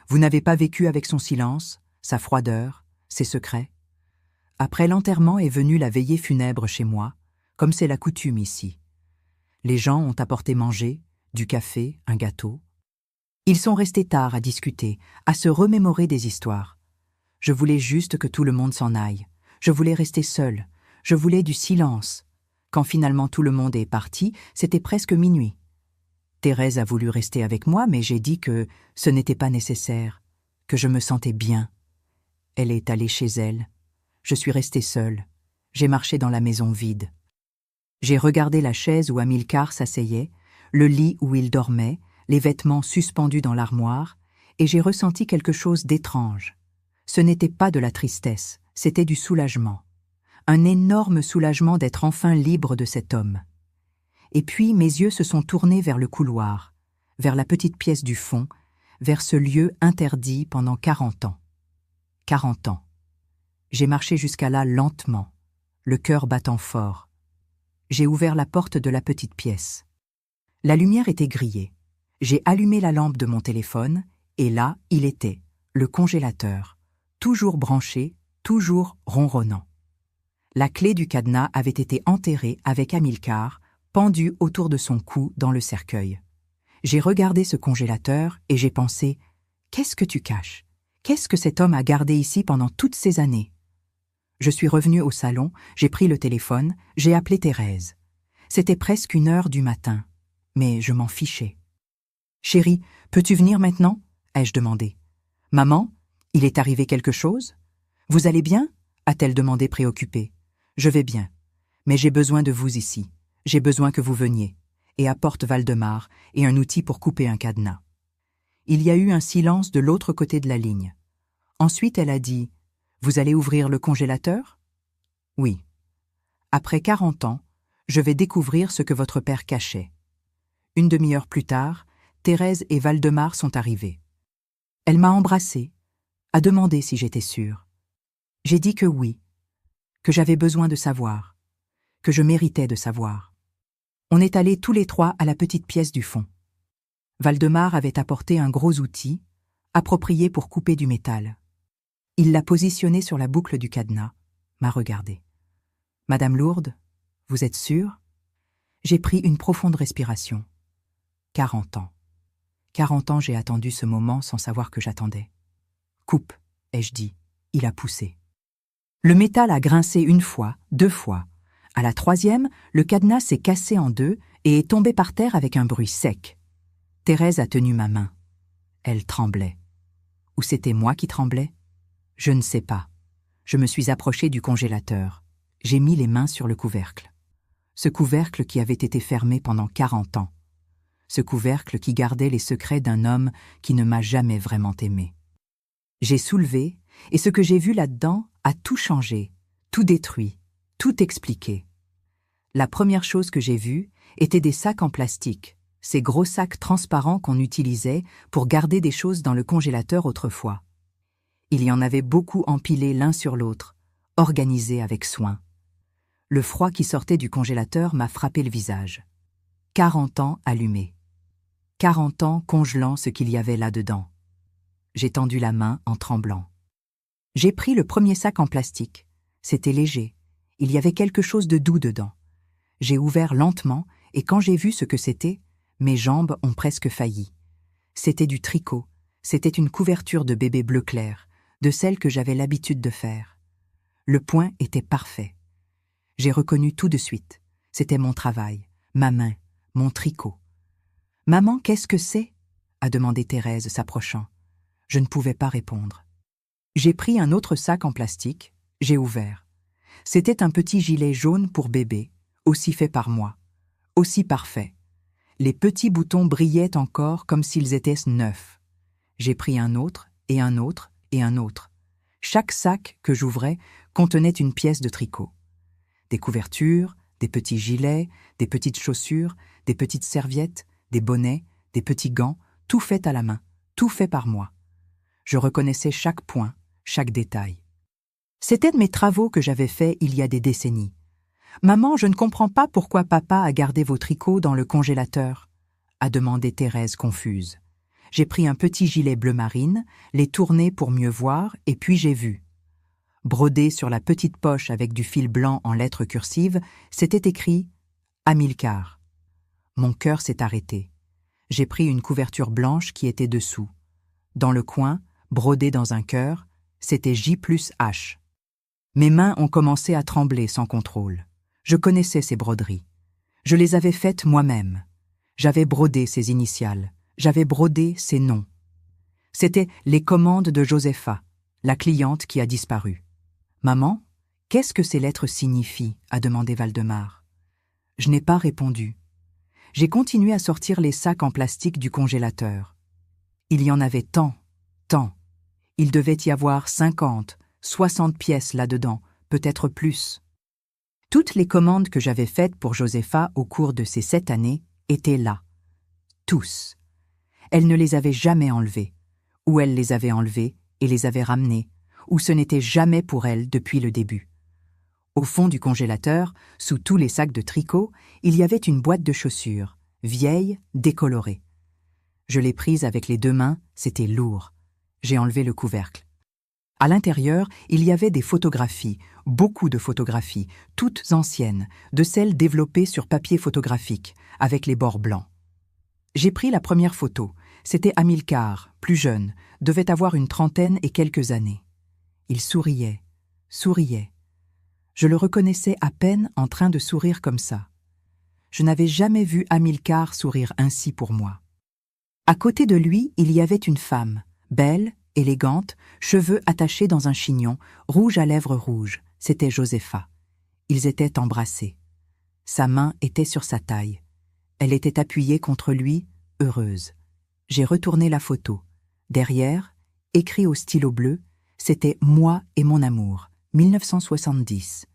Vous n'avez pas vécu avec son silence, sa froideur, ses secrets. » Après l'enterrement est venue la veillée funèbre chez moi, comme c'est la coutume ici. Les gens ont apporté manger, du café, un gâteau. Ils sont restés tard à discuter, à se remémorer des histoires. Je voulais juste que tout le monde s'en aille. Je voulais rester seule. Je voulais du silence. Quand finalement tout le monde est parti, c'était presque minuit. Thérèse a voulu rester avec moi, mais j'ai dit que ce n'était pas nécessaire, que je me sentais bien. Elle est allée chez elle. Je suis restée seule. J'ai marché dans la maison vide. J'ai regardé la chaise où Amilcar s'asseyait, le lit où il dormait, les vêtements suspendus dans l'armoire, et j'ai ressenti quelque chose d'étrange. Ce n'était pas de la tristesse, c'était du soulagement. Un énorme soulagement d'être enfin libre de cet homme. Et puis mes yeux se sont tournés vers le couloir, vers la petite pièce du fond, vers ce lieu interdit pendant 40 ans. 40 ans. J'ai marché jusqu'à là lentement, le cœur battant fort. J'ai ouvert la porte de la petite pièce. La lumière était grillée. J'ai allumé la lampe de mon téléphone, et là, il était, le congélateur, toujours branché, toujours ronronnant. La clé du cadenas avait été enterrée avec Amilcar, pendue autour de son cou dans le cercueil. J'ai regardé ce congélateur et j'ai pensé « Qu'est-ce que tu caches? Qu'est-ce que cet homme a gardé ici pendant toutes ces années ?» Je suis revenue au salon, j'ai pris le téléphone, j'ai appelé Thérèse. C'était presque 1 heure du matin, mais je m'en fichais. « Chérie, peux-tu venir maintenant ?» ai-je demandé. « Maman, il est arrivé quelque chose? Vous allez bien ?» a-t-elle demandé préoccupée. « Je vais bien, mais j'ai besoin de vous ici. J'ai besoin que vous veniez. » Et apporte Valdemar et un outil pour couper un cadenas. Il y a eu un silence de l'autre côté de la ligne. Ensuite, elle a dit « Vous allez ouvrir le congélateur ?» « Oui. Après 40 ans, je vais découvrir ce que votre père cachait. » 1 demi-heure plus tard, Thérèse et Valdemar sont arrivés. Elle m'a embrassée, a demandé si j'étais sûre. J'ai dit que oui, que j'avais besoin de savoir, que je méritais de savoir. On est allés tous les 3 à la petite pièce du fond. Valdemar avait apporté un gros outil, approprié pour couper du métal. Il l'a positionné sur la boucle du cadenas, m'a regardé. « Madame Lourdes, vous êtes sûre ?» J'ai pris une profonde respiration. 40 ans. 40 ans j'ai attendu ce moment sans savoir que j'attendais. « Coupe », ai-je dit. Il a poussé. Le métal a grincé 1 fois, 2 fois. À la 3e, le cadenas s'est cassé en 2 et est tombé par terre avec un bruit sec. Thérèse a tenu ma main. Elle tremblait. Ou c'était moi qui tremblais? Je ne sais pas. Je me suis approchée du congélateur. J'ai mis les mains sur le couvercle. Ce couvercle qui avait été fermé pendant 40 ans. ce couvercle qui gardait les secrets d'un homme qui ne m'a jamais vraiment aimé. J'ai soulevé, et ce que j'ai vu là-dedans a tout changé, tout détruit, tout expliqué. La première chose que j'ai vue étaient des sacs en plastique, ces gros sacs transparents qu'on utilisait pour garder des choses dans le congélateur autrefois. Il y en avait beaucoup empilés l'un sur l'autre, organisés avec soin. Le froid qui sortait du congélateur m'a frappé le visage. 40 ans allumés. 40 ans congelant ce qu'il y avait là-dedans. J'ai tendu la main en tremblant. J'ai pris le premier sac en plastique. C'était léger. Il y avait quelque chose de doux dedans. J'ai ouvert lentement et quand j'ai vu ce que c'était, mes jambes ont presque failli. C'était du tricot. C'était une couverture de bébé bleu clair, de celle que j'avais l'habitude de faire. Le point était parfait. J'ai reconnu tout de suite. C'était mon travail, ma main, mon tricot. « Maman, qu'est-ce que c'est ?» a demandé Thérèse, s'approchant. Je ne pouvais pas répondre. J'ai pris un autre sac en plastique, j'ai ouvert. C'était un petit gilet jaune pour bébé, aussi fait par moi, aussi parfait. Les petits boutons brillaient encore comme s'ils étaient neufs. J'ai pris un autre, et un autre, et un autre. Chaque sac que j'ouvrais contenait une pièce de tricot. Des couvertures, des petits gilets, des petites chaussures, des petites serviettes, des bonnets, des petits gants, tout fait à la main, tout fait par moi. Je reconnaissais chaque point, chaque détail. C'était de mes travaux que j'avais faits il y a des décennies. « Maman, je ne comprends pas pourquoi papa a gardé vos tricots dans le congélateur » a demandé Thérèse confuse. J'ai pris un petit gilet bleu marine, l'ai tourné pour mieux voir, et puis j'ai vu. Brodé sur la petite poche avec du fil blanc en lettres cursives, c'était écrit « Amilcar ». Mon cœur s'est arrêté. J'ai pris une couverture blanche qui était dessous. Dans le coin, brodé dans un cœur, c'était J+H. Mes mains ont commencé à trembler sans contrôle. Je connaissais ces broderies. Je les avais faites moi-même. J'avais brodé ces initiales. J'avais brodé ces noms. C'étaient les commandes de Josepha, la cliente qui a disparu. « Maman, qu'est-ce que ces lettres signifient ?» a demandé Valdemar. Je n'ai pas répondu. J'ai continué à sortir les sacs en plastique du congélateur. Il y en avait tant. Il devait y avoir 50, 60 pièces là-dedans, peut-être plus. Toutes les commandes que j'avais faites pour Josepha au cours de ces 7 années étaient là. Tous. Elle ne les avait jamais enlevées, ou elle les avait enlevées et les avait ramenées, ou ce n'était jamais pour elle depuis le début. Au fond du congélateur, sous tous les sacs de tricot, il y avait une boîte de chaussures, vieille, décolorée. Je l'ai prise avec les 2 mains, c'était lourd. J'ai enlevé le couvercle. À l'intérieur, il y avait des photographies, beaucoup de photographies, toutes anciennes, de celles développées sur papier photographique, avec les bords blancs. J'ai pris la première photo. C'était Amilcar, plus jeune, devait avoir une 30aine et quelques années. Il souriait. Je le reconnaissais à peine en train de sourire comme ça. Je n'avais jamais vu Amilcar sourire ainsi pour moi. À côté de lui, il y avait une femme, belle, élégante, cheveux attachés dans un chignon, rouge à lèvres rouges. C'était Josepha. Ils étaient embrassés. Sa main était sur sa taille. Elle était appuyée contre lui, heureuse. J'ai retourné la photo. Derrière, écrit au stylo bleu, c'était « Moi et mon amour ». 1970.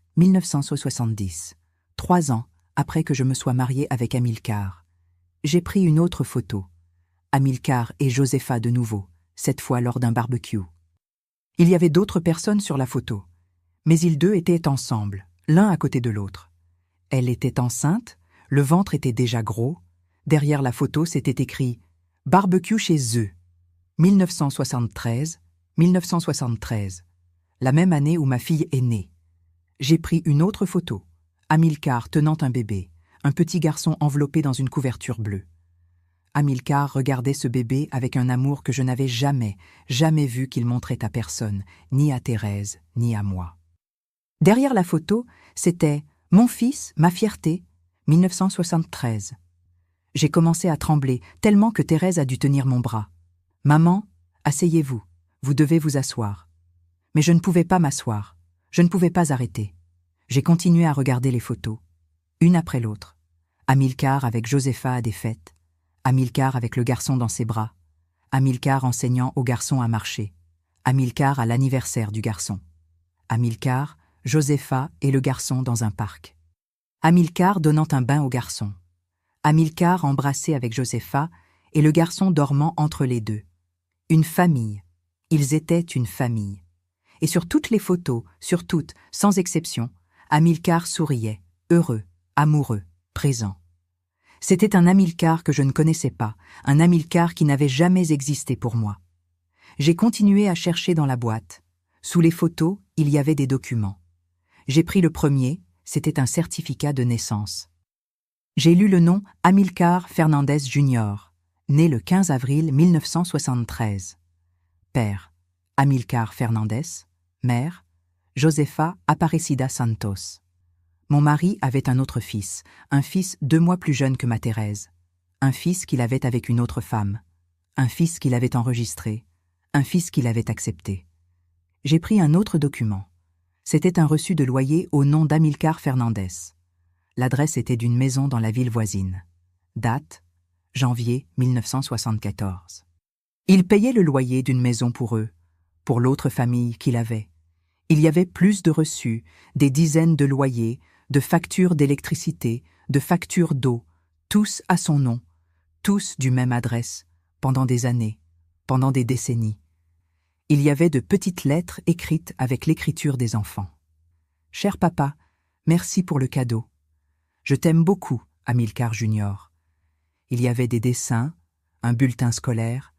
3 ans après que je me sois mariée avec Amilcar. J'ai pris une autre photo. Amilcar et Josepha de nouveau, cette fois lors d'un barbecue. Il y avait d'autres personnes sur la photo, mais ils deux étaient ensemble, l'un à côté de l'autre. Elle était enceinte, le ventre était déjà gros. Derrière la photo, c'était écrit « Barbecue chez eux ». 1973, la même année où ma fille est née. J'ai pris une autre photo, Amilcar tenant un bébé, un petit garçon enveloppé dans une couverture bleue. Amilcar regardait ce bébé avec un amour que je n'avais jamais vu qu'il montrait à personne, ni à Thérèse, ni à moi. Derrière la photo, c'était « Mon fils, ma fierté », 1973. J'ai commencé à trembler, tellement que Thérèse a dû tenir mon bras. « Maman, asseyez-vous, vous devez vous asseoir. » Mais je ne pouvais pas m'asseoir, je ne pouvais pas arrêter. J'ai continué à regarder les photos, une après l'autre. Amilcar avec Josepha à des fêtes, Amilcar avec le garçon dans ses bras. Amilcar enseignant au garçon à marcher. Amilcar à l'anniversaire du garçon. Amilcar, Josepha et le garçon dans un parc. Amilcar donnant un bain au garçon. Amilcar embrassé avec Josepha et le garçon dormant entre les deux. Une famille. Ils étaient une famille. Et sur toutes les photos, sur toutes, sans exception, Amilcar souriait, heureux, amoureux, présent. C'était un Amilcar que je ne connaissais pas, un Amilcar qui n'avait jamais existé pour moi. J'ai continué à chercher dans la boîte. Sous les photos, il y avait des documents. J'ai pris le premier, c'était un certificat de naissance. J'ai lu le nom Amilcar Fernandez Jr., né le 15 avril 1973. Père, Amilcar Fernandez. Mère, Josefa Aparecida Santos. Mon mari avait un autre fils, un fils 2 mois plus jeune que ma Thérèse, un fils qu'il avait avec une autre femme, un fils qu'il avait enregistré, un fils qu'il avait accepté. J'ai pris un autre document. C'était un reçu de loyer au nom d'Amilcar Fernandez. L'adresse était d'une maison dans la ville voisine. Date, janvier 1974. Il payait le loyer d'une maison pour eux, pour l'autre famille qu'il avait. Il y avait plus de reçus, des dizaines de loyers, de factures d'électricité, de factures d'eau, tous à son nom, tous du même adresse, pendant des années, pendant des décennies. Il y avait de petites lettres écrites avec l'écriture des enfants. « Cher papa, merci pour le cadeau. Je t'aime beaucoup, Amilcar Junior. » Il y avait des dessins, un bulletin scolaire,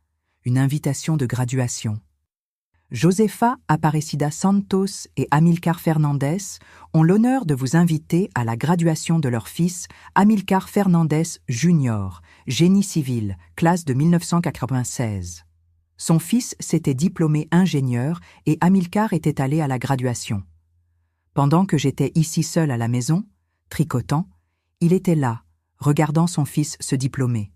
une invitation de graduation. Josefa Aparecida Santos et Amilcar Fernandez ont l'honneur de vous inviter à la graduation de leur fils Amilcar Fernandez Jr., génie civil, classe de 1996. Son fils s'était diplômé ingénieur et Amilcar était allé à la graduation. Pendant que j'étais ici seul à la maison, tricotant, il était là, regardant son fils se diplômer.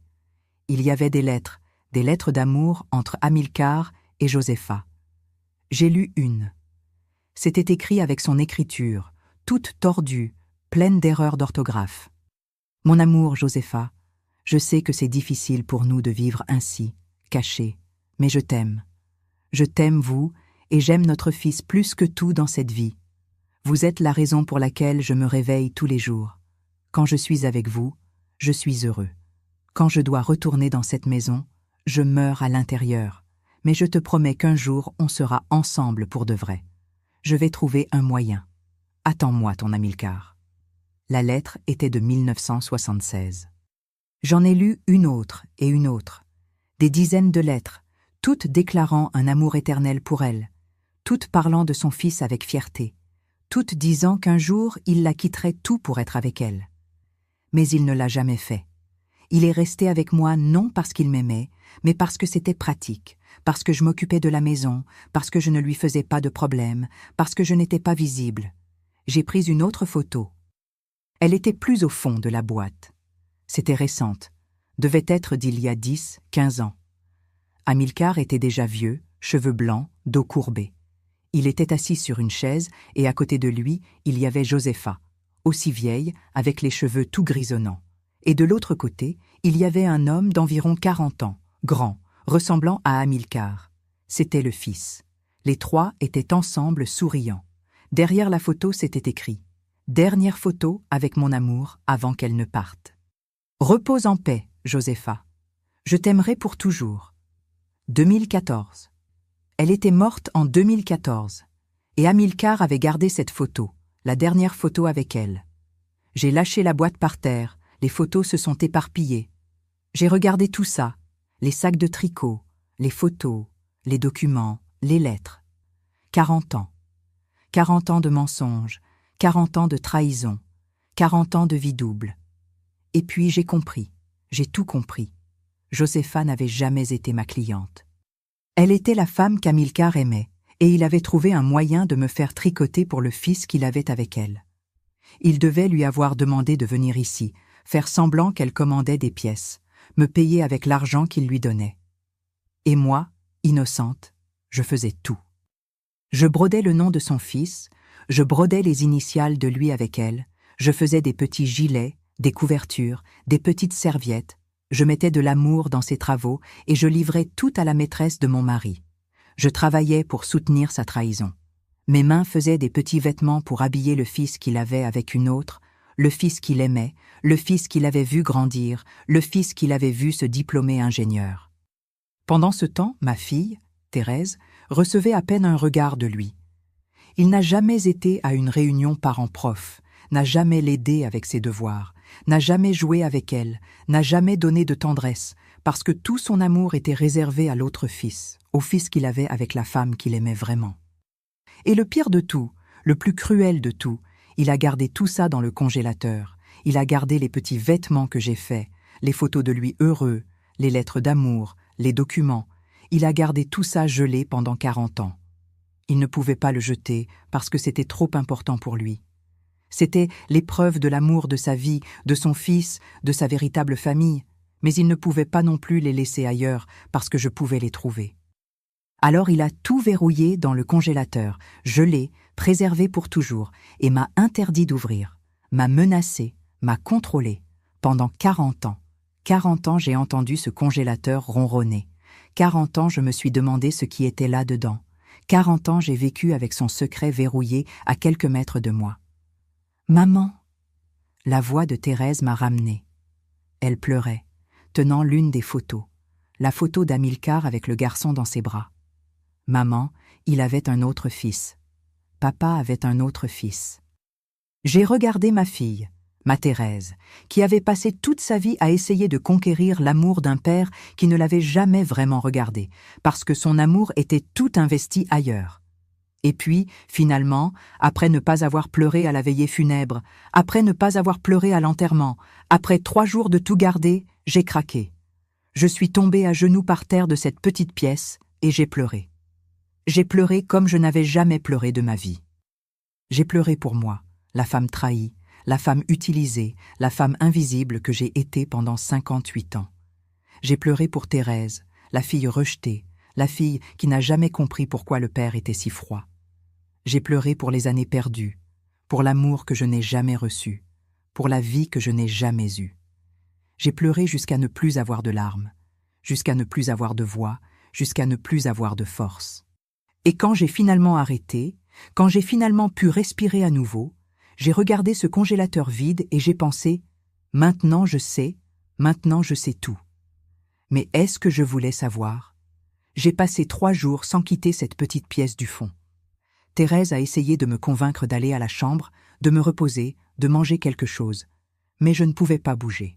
Il y avait des lettres d'amour entre Amilcar et Josefa. J'ai lu une. C'était écrit avec son écriture, toute tordue, pleine d'erreurs d'orthographe. « Mon amour, Josefa, je sais que c'est difficile pour nous de vivre ainsi, cachés, mais je t'aime. Je t'aime, vous, et j'aime notre fils plus que tout dans cette vie. Vous êtes la raison pour laquelle je me réveille tous les jours. Quand je suis avec vous, je suis heureux. Quand je dois retourner dans cette maison, je meurs à l'intérieur. Mais je te promets qu'un jour, on sera ensemble pour de vrai. Je vais trouver un moyen. Attends-moi, ton Amilcar. » La lettre était de 1976. J'en ai lu une autre et une autre. Des dizaines de lettres, toutes déclarant un amour éternel pour elle, toutes parlant de son fils avec fierté, toutes disant qu'un jour, il la quitterait tout pour être avec elle. Mais il ne l'a jamais fait. Il est resté avec moi non parce qu'il m'aimait, mais parce que c'était pratique, parce que je m'occupais de la maison, parce que je ne lui faisais pas de problème, parce que je n'étais pas visible. J'ai pris une autre photo. Elle était plus au fond de la boîte. C'était récente, devait être d'il y a 10, 15 ans. Amilcar était déjà vieux, cheveux blancs, dos courbé. Il était assis sur une chaise et à côté de lui, il y avait Josefa, aussi vieille, avec les cheveux tout grisonnants. Et de l'autre côté, il y avait un homme d'environ 40 ans, grand, ressemblant à Amilcar. C'était le fils. Les trois étaient ensemble souriants. Derrière la photo, c'était écrit « Dernière photo avec mon amour avant qu'elle ne parte. Repose en paix, Josefa. Je t'aimerai pour toujours. » 2014. Elle était morte en 2014. Et Amilcar avait gardé cette photo, la dernière photo avec elle. J'ai lâché la boîte par terre, les photos se sont éparpillées. J'ai regardé tout ça, les sacs de tricot, les photos, les documents, les lettres. 40 ans. 40 ans de mensonges, 40 ans de trahison, 40 ans de vie double. Et puis j'ai compris, j'ai tout compris. Josefa n'avait jamais été ma cliente. Elle était la femme qu'Amilcar aimait, et il avait trouvé un moyen de me faire tricoter pour le fils qu'il avait avec elle. Il devait lui avoir demandé de venir ici, faire semblant qu'elle commandait des pièces, me payer avec l'argent qu'il lui donnait. Et moi, innocente, je faisais tout. Je brodais le nom de son fils, je brodais les initiales de lui avec elle, je faisais des petits gilets, des couvertures, des petites serviettes, Je mettais de l'amour dans ses travaux et je livrais tout à la maîtresse de mon mari. Je travaillais pour soutenir sa trahison. Mes mains faisaient des petits vêtements pour habiller le fils qu'il avait avec une autre, le fils qu'il aimait, le fils qu'il avait vu grandir, le fils qu'il avait vu se diplômer ingénieur. Pendant ce temps, ma fille, Thérèse, recevait à peine un regard de lui. Il n'a jamais été à une réunion parents-prof, n'a jamais l'aidé avec ses devoirs, n'a jamais joué avec elle, n'a jamais donné de tendresse, parce que tout son amour était réservé à l'autre fils, au fils qu'il avait avec la femme qu'il aimait vraiment. Et le pire de tout, le plus cruel de tout, il a gardé tout ça dans le congélateur. Il a gardé les petits vêtements que j'ai faits, les photos de lui heureux, les lettres d'amour, les documents. Il a gardé tout ça gelé pendant 40 ans. Il ne pouvait pas le jeter parce que c'était trop important pour lui. C'était l'épreuve de l'amour de sa vie, de son fils, de sa véritable famille, mais il ne pouvait pas non plus les laisser ailleurs parce que je pouvais les trouver. Alors il a tout verrouillé dans le congélateur, gelé, préservé pour toujours, et m'a interdit d'ouvrir, m'a menacé, m'a contrôlé. Pendant 40 ans. 40 ans j'ai entendu ce congélateur ronronner. 40 ans je me suis demandé ce qui était là-dedans. 40 ans j'ai vécu avec son secret verrouillé à quelques mètres de moi. « Maman !» La voix de Thérèse m'a ramenée. Elle pleurait, tenant l'une des photos, la photo d'Amilcar avec le garçon dans ses bras. Maman, il avait un autre fils. Papa avait un autre fils. J'ai regardé ma fille, ma Thérèse, qui avait passé toute sa vie à essayer de conquérir l'amour d'un père qui ne l'avait jamais vraiment regardé, parce que son amour était tout investi ailleurs. Et puis, finalement, après ne pas avoir pleuré à la veillée funèbre, après ne pas avoir pleuré à l'enterrement, après 3 jours de tout garder, j'ai craqué. Je suis tombée à genoux par terre de cette petite pièce et j'ai pleuré. J'ai pleuré comme je n'avais jamais pleuré de ma vie. J'ai pleuré pour moi, la femme trahie, la femme utilisée, la femme invisible que j'ai été pendant 58 ans. J'ai pleuré pour Thérèse, la fille rejetée, la fille qui n'a jamais compris pourquoi le père était si froid. J'ai pleuré pour les années perdues, pour l'amour que je n'ai jamais reçu, pour la vie que je n'ai jamais eue. J'ai pleuré jusqu'à ne plus avoir de larmes, jusqu'à ne plus avoir de voix, jusqu'à ne plus avoir de force. Et quand j'ai finalement arrêté, quand j'ai finalement pu respirer à nouveau, j'ai regardé ce congélateur vide et j'ai pensé « Maintenant je sais tout ». Mais est-ce que je voulais savoir? J'ai passé 3 jours sans quitter cette petite pièce du fond. Thérèse a essayé de me convaincre d'aller à la chambre, de me reposer, de manger quelque chose, mais je ne pouvais pas bouger.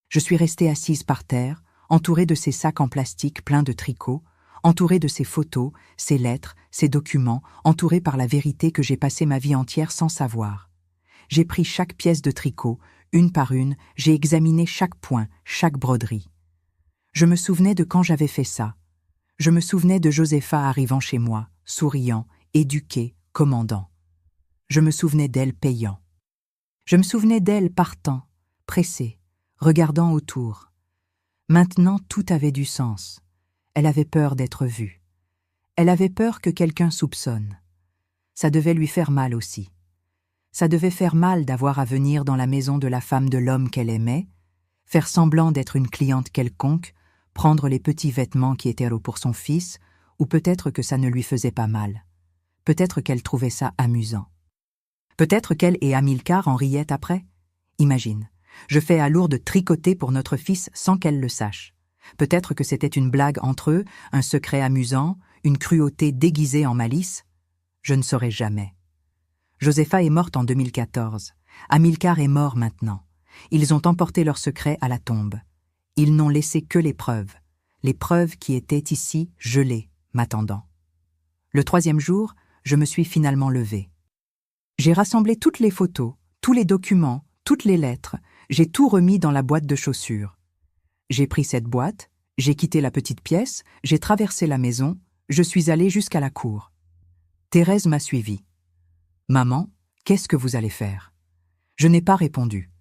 Je suis restée assise par terre, entourée de ces sacs en plastique pleins de tricots, entourée de ces photos, ces lettres, ces documents, entourée par la vérité que j'ai passé ma vie entière sans savoir. J'ai pris chaque pièce de tricot, une par une, j'ai examiné chaque point, chaque broderie. Je me souvenais de quand j'avais fait ça. Je me souvenais de Josepha arrivant chez moi, souriant, éduquée, commandant. Je me souvenais d'elle payant. Je me souvenais d'elle partant, pressée, regardant autour. Maintenant tout avait du sens. Elle avait peur d'être vue. Elle avait peur que quelqu'un soupçonne. Ça devait lui faire mal aussi. Ça devait faire mal d'avoir à venir dans la maison de la femme de l'homme qu'elle aimait, faire semblant d'être une cliente quelconque, prendre les petits vêtements qui étaient là pour son fils, ou peut-être que ça ne lui faisait pas mal. Peut-être qu'elle trouvait ça amusant. Peut-être qu'elle et Amilcar en riaient après. Imagine, je fais à Lourdes tricoter pour notre fils sans qu'elle le sache. Peut-être que c'était une blague entre eux, un secret amusant, une cruauté déguisée en malice. Je ne saurais jamais. Josepha est morte en 2014. Amilcar est mort maintenant. Ils ont emporté leur secret à la tombe. Ils n'ont laissé que les preuves qui étaient ici gelées, m'attendant. Le 3e jour, je me suis finalement levée. J'ai rassemblé toutes les photos, tous les documents, toutes les lettres, j'ai tout remis dans la boîte de chaussures. J'ai pris cette boîte, j'ai quitté la petite pièce, j'ai traversé la maison, je suis allée jusqu'à la cour. Thérèse m'a suivie. « Maman, qu'est-ce que vous allez faire ?» Je n'ai pas répondu.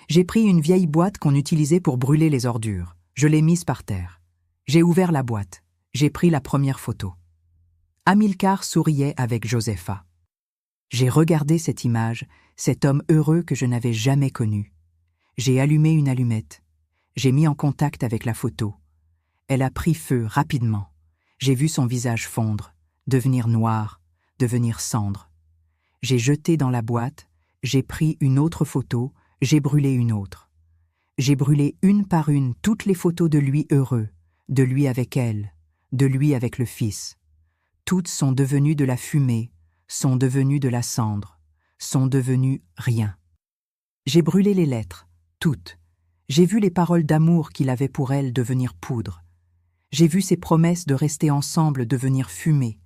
J'ai pris une vieille boîte qu'on utilisait pour brûler les ordures. Je l'ai mise par terre. J'ai ouvert la boîte. J'ai pris la première photo. Amilcar souriait avec Josepha. J'ai regardé cette image, cet homme heureux que je n'avais jamais connu. J'ai allumé une allumette. J'ai mis en contact avec la photo. Elle a pris feu rapidement. J'ai vu son visage fondre, devenir noir, devenir cendre. J'ai jeté dans la boîte, j'ai pris une autre photo, j'ai brûlé une autre. J'ai brûlé une par une toutes les photos de lui heureux, de lui avec elle, de lui avec le fils. Toutes sont devenues de la fumée, sont devenues de la cendre, sont devenues rien. J'ai brûlé les lettres, toutes. J'ai vu les paroles d'amour qu'il avait pour elle devenir poudre. J'ai vu ses promesses de rester ensemble devenir fumée.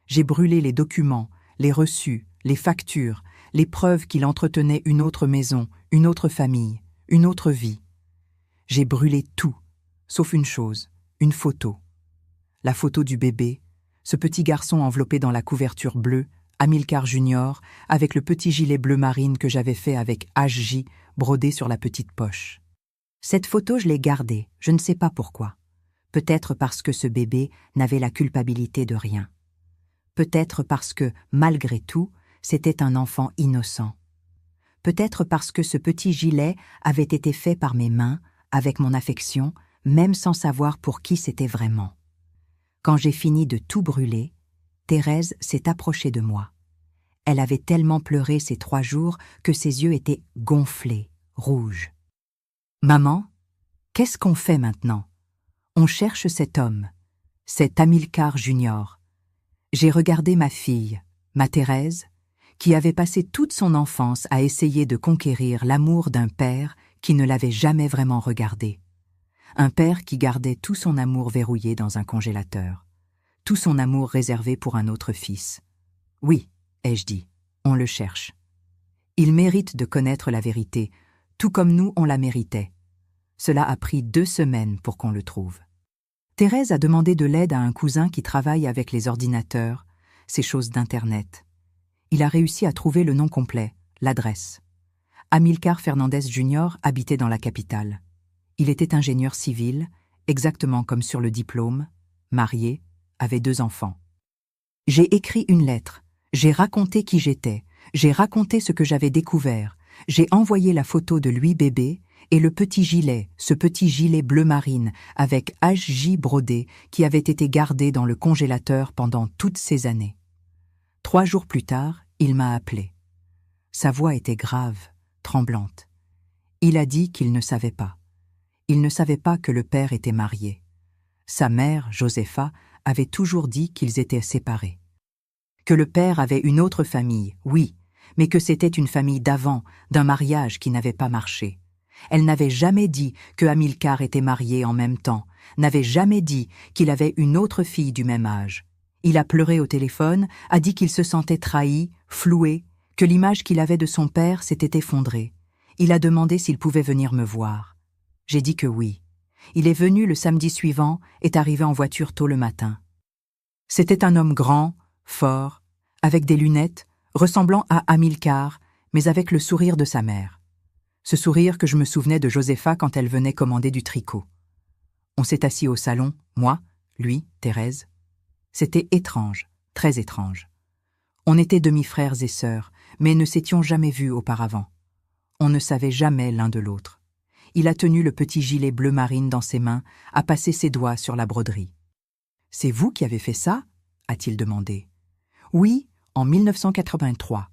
J'ai brûlé les documents, les reçus, les factures, les preuves qu'il entretenait une autre maison, une autre famille, une autre vie. J'ai brûlé tout, sauf une chose, une photo. La photo du bébé, ce petit garçon enveloppé dans la couverture bleue, Amilcar Junior, avec le petit gilet bleu marine que j'avais fait avec HJ brodé sur la petite poche. Cette photo, je l'ai gardée, je ne sais pas pourquoi. Peut-être parce que ce bébé n'avait la culpabilité de rien. Peut-être parce que, malgré tout, c'était un enfant innocent. Peut-être parce que ce petit gilet avait été fait par mes mains, avec mon affection, même sans savoir pour qui c'était vraiment. Quand j'ai fini de tout brûler, Thérèse s'est approchée de moi. Elle avait tellement pleuré ces 3 jours que ses yeux étaient gonflés, rouges. « Maman, qu'est-ce qu'on fait maintenant ? On cherche cet homme, cet Amilcar Junior. » J'ai regardé ma fille, ma Thérèse, qui avait passé toute son enfance à essayer de conquérir l'amour d'un père qui ne l'avait jamais vraiment regardé. Un père qui gardait tout son amour verrouillé dans un congélateur, tout son amour réservé pour un autre fils. Oui, ai-je dit, on le cherche. Il mérite de connaître la vérité, tout comme nous on la méritait. Cela a pris 2 semaines pour qu'on le trouve. Thérèse a demandé de l'aide à un cousin qui travaille avec les ordinateurs, ces choses d'Internet. Il a réussi à trouver le nom complet, l'adresse. Amilcar Fernandez Jr. habitait dans la capitale. Il était ingénieur civil, exactement comme sur le diplôme, marié, avait 2 enfants. J'ai écrit une lettre, j'ai raconté qui j'étais, j'ai raconté ce que j'avais découvert, j'ai envoyé la photo de lui bébé et le petit gilet, ce petit gilet bleu marine avec HJ brodé qui avait été gardé dans le congélateur pendant toutes ces années. 3 jours plus tard, il m'a appelé. Sa voix était grave, tremblante. Il a dit qu'il ne savait pas. Il ne savait pas que le père était marié. Sa mère, Josepha, avait toujours dit qu'ils étaient séparés. Que le père avait une autre famille, oui, mais que c'était une famille d'avant, d'un mariage qui n'avait pas marché. Elle n'avait jamais dit que Amilcar était marié en même temps, n'avait jamais dit qu'il avait une autre fille du même âge. Il a pleuré au téléphone, a dit qu'il se sentait trahi, floué, que l'image qu'il avait de son père s'était effondrée. Il a demandé s'il pouvait venir me voir. J'ai dit que oui. Il est venu le samedi suivant, est arrivé en voiture tôt le matin. C'était un homme grand, fort, avec des lunettes, ressemblant à Amilcar, mais avec le sourire de sa mère. Ce sourire que je me souvenais de Josepha quand elle venait commander du tricot. On s'est assis au salon, moi, lui, Thérèse. C'était étrange, très étrange. On était demi-frères et sœurs, mais ne s'étions jamais vus auparavant. On ne savait jamais l'un de l'autre. Il a tenu le petit gilet bleu marine dans ses mains, a passé ses doigts sur la broderie. « C'est vous qui avez fait ça ?» a-t-il demandé. « Oui, en 1983.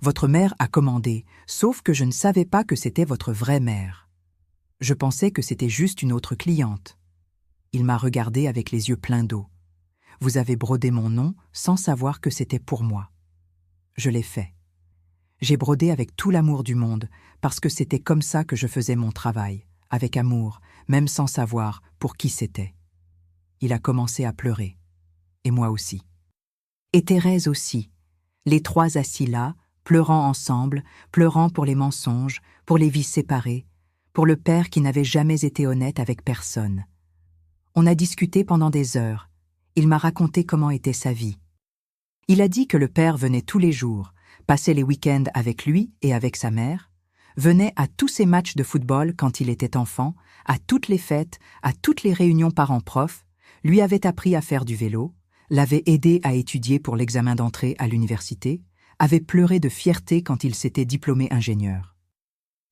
Votre mère a commandé, sauf que je ne savais pas que c'était votre vraie mère. Je pensais que c'était juste une autre cliente. » Il m'a regardé avec les yeux pleins d'eau. « Vous avez brodé mon nom sans savoir que c'était pour moi. » Je l'ai fait. J'ai brodé avec tout l'amour du monde, parce que c'était comme ça que je faisais mon travail, avec amour, même sans savoir pour qui c'était. Il a commencé à pleurer. Et moi aussi. Et Thérèse aussi. Les 3 assis là, pleurant ensemble, pleurant pour les mensonges, pour les vies séparées, pour le père qui n'avait jamais été honnête avec personne. On a discuté pendant des heures. Il m'a raconté comment était sa vie. Il a dit que le père venait tous les jours, passait les week-ends avec lui et avec sa mère, venait à tous ses matchs de football quand il était enfant, à toutes les fêtes, à toutes les réunions parents-profs, lui avait appris à faire du vélo, l'avait aidé à étudier pour l'examen d'entrée à l'université, avait pleuré de fierté quand il s'était diplômé ingénieur.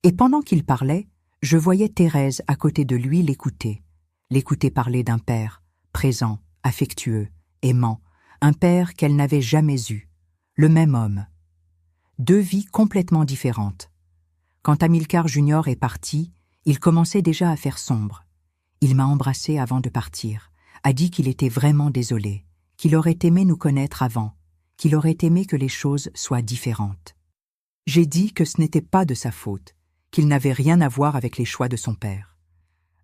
Et pendant qu'il parlait, Je voyais Thérèse à côté de lui l'écouter parler d'un père, présent, affectueux, aimant, un père qu'elle n'avait jamais eu, le même homme. Deux vies complètement différentes. Quand Amilcar Junior est parti, il commençait déjà à faire sombre. Il m'a embrassé avant de partir, a dit qu'il était vraiment désolé, qu'il aurait aimé nous connaître avant, qu'il aurait aimé que les choses soient différentes. J'ai dit que ce n'était pas de sa faute, qu'il n'avait rien à voir avec les choix de son père.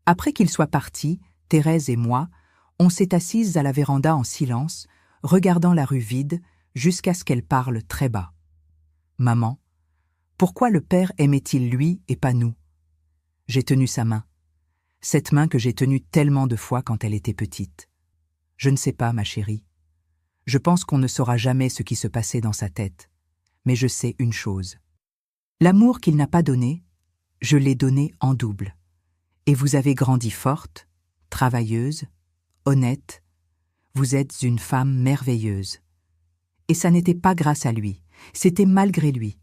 Après qu'il soit parti, Thérèse et moi, on s'est assises à la véranda en silence, regardant la rue vide, jusqu'à ce qu'elle parle très bas. « Maman, pourquoi le père aimait-il lui et pas nous ?» J'ai tenu sa main. Cette main que j'ai tenue tellement de fois quand elle était petite. Je ne sais pas, ma chérie. Je pense qu'on ne saura jamais ce qui se passait dans sa tête. Mais je sais une chose. L'amour qu'il n'a pas donné, je l'ai donné en double. Et vous avez grandi forte, travailleuse, honnête. Vous êtes une femme merveilleuse. Et ça n'était pas grâce à lui, c'était malgré lui.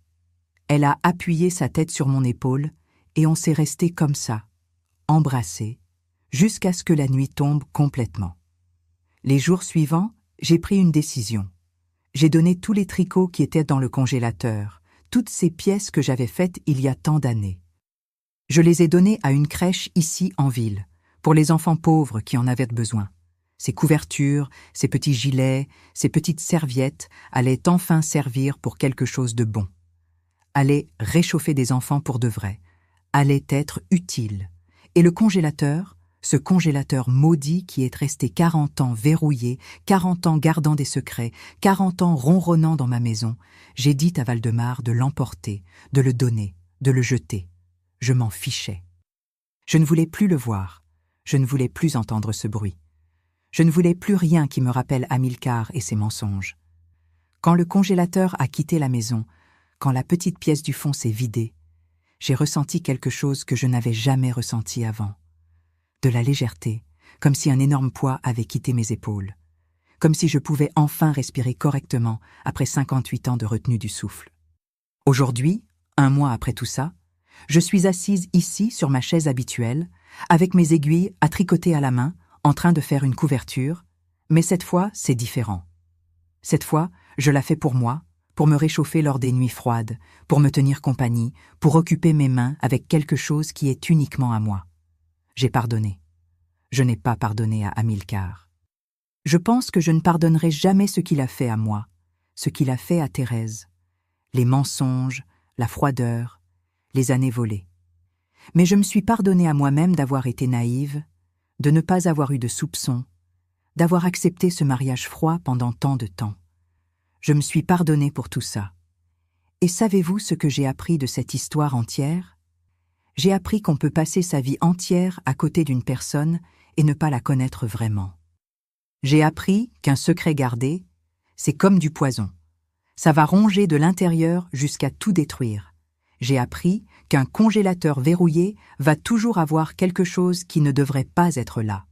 Elle a appuyé sa tête sur mon épaule et on s'est restés comme ça, embrassés, jusqu'à ce que la nuit tombe complètement. Les jours suivants, j'ai pris une décision. J'ai donné tous les tricots qui étaient dans le congélateur, toutes ces pièces que j'avais faites il y a tant d'années. Je les ai donnés à une crèche ici en ville, pour les enfants pauvres qui en avaient besoin. Ces couvertures, ces petits gilets, ces petites serviettes allaient enfin servir pour quelque chose de bon. Allaient réchauffer des enfants pour de vrai, allaient être utiles. Et le congélateur, ce congélateur maudit qui est resté 40 ans verrouillé, 40 ans gardant des secrets, 40 ans ronronnant dans ma maison, j'ai dit à Valdemar de l'emporter, de le donner, de le jeter. Je m'en fichais. Je ne voulais plus le voir, je ne voulais plus entendre ce bruit. Je ne voulais plus rien qui me rappelle Amilcar et ses mensonges. Quand le congélateur a quitté la maison, quand la petite pièce du fond s'est vidée, j'ai ressenti quelque chose que je n'avais jamais ressenti avant. De la légèreté, comme si un énorme poids avait quitté mes épaules, comme si je pouvais enfin respirer correctement après 58 ans de retenue du souffle. Aujourd'hui, 1 mois après tout ça, je suis assise ici sur ma chaise habituelle, avec mes aiguilles à tricoter à la main, en train de faire une couverture, mais cette fois, c'est différent. Cette fois, je la fais pour moi, pour me réchauffer lors des nuits froides, pour me tenir compagnie, pour occuper mes mains avec quelque chose qui est uniquement à moi. J'ai pardonné. Je n'ai pas pardonné à Amilcar. Je pense que je ne pardonnerai jamais ce qu'il a fait à moi, ce qu'il a fait à Thérèse. Les mensonges, la froideur, les années volées. Mais je me suis pardonné à moi-même d'avoir été naïve, de ne pas avoir eu de soupçons, d'avoir accepté ce mariage froid pendant tant de temps. Je me suis pardonné pour tout ça. Et savez-vous ce que j'ai appris de cette histoire entière ? J'ai appris qu'on peut passer sa vie entière à côté d'une personne et ne pas la connaître vraiment. J'ai appris qu'un secret gardé, c'est comme du poison. Ça va ronger de l'intérieur jusqu'à tout détruire. J'ai appris qu'un congélateur verrouillé va toujours avoir quelque chose qui ne devrait pas être là.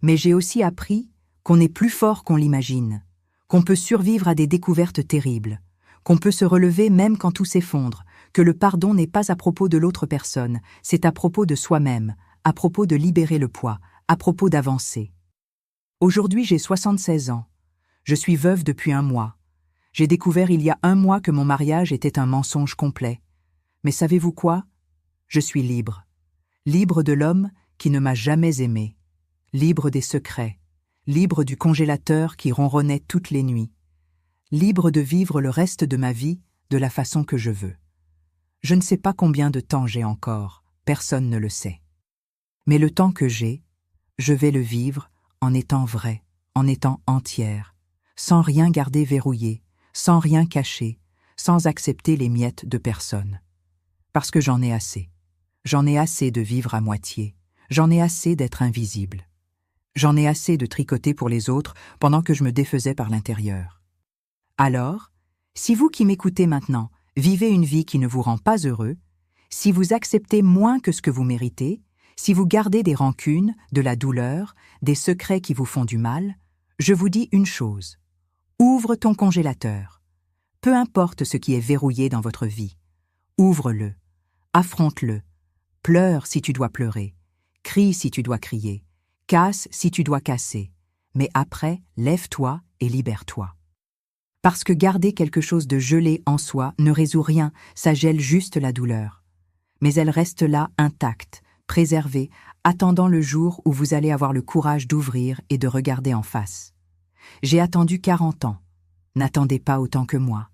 Mais j'ai aussi appris qu'on est plus fort qu'on l'imagine, qu'on peut survivre à des découvertes terribles, qu'on peut se relever même quand tout s'effondre, que le pardon n'est pas à propos de l'autre personne, c'est à propos de soi-même, à propos de libérer le poids, à propos d'avancer. Aujourd'hui, j'ai 76 ans. Je suis veuve depuis 1 mois. J'ai découvert il y a 1 mois que mon mariage était un mensonge complet. Mais savez-vous quoi ? Je suis libre. Libre de l'homme qui ne m'a jamais aimé. Libre des secrets. Libre du congélateur qui ronronnait toutes les nuits. Libre de vivre le reste de ma vie de la façon que je veux. Je ne sais pas combien de temps j'ai encore, personne ne le sait. Mais le temps que j'ai, je vais le vivre en étant vraie, en étant entière, sans rien garder verrouillé, sans rien cacher, sans accepter les miettes de personne. Parce que j'en ai assez. J'en ai assez de vivre à moitié. J'en ai assez d'être invisible. J'en ai assez de tricoter pour les autres pendant que je me défaisais par l'intérieur. Alors, si vous qui m'écoutez maintenant vivez une vie qui ne vous rend pas heureux, si vous acceptez moins que ce que vous méritez, si vous gardez des rancunes, de la douleur, des secrets qui vous font du mal, je vous dis une chose. Ouvre ton congélateur. Peu importe ce qui est verrouillé dans votre vie. Ouvre-le. Affronte-le. Pleure si tu dois pleurer. Crie si tu dois crier. Casse si tu dois casser. Mais après, lève-toi et libère-toi. Parce que garder quelque chose de gelé en soi ne résout rien, ça gèle juste la douleur. Mais elle reste là intacte, préservée, attendant le jour où vous allez avoir le courage d'ouvrir et de regarder en face. J'ai attendu 40 ans. N'attendez pas autant que moi.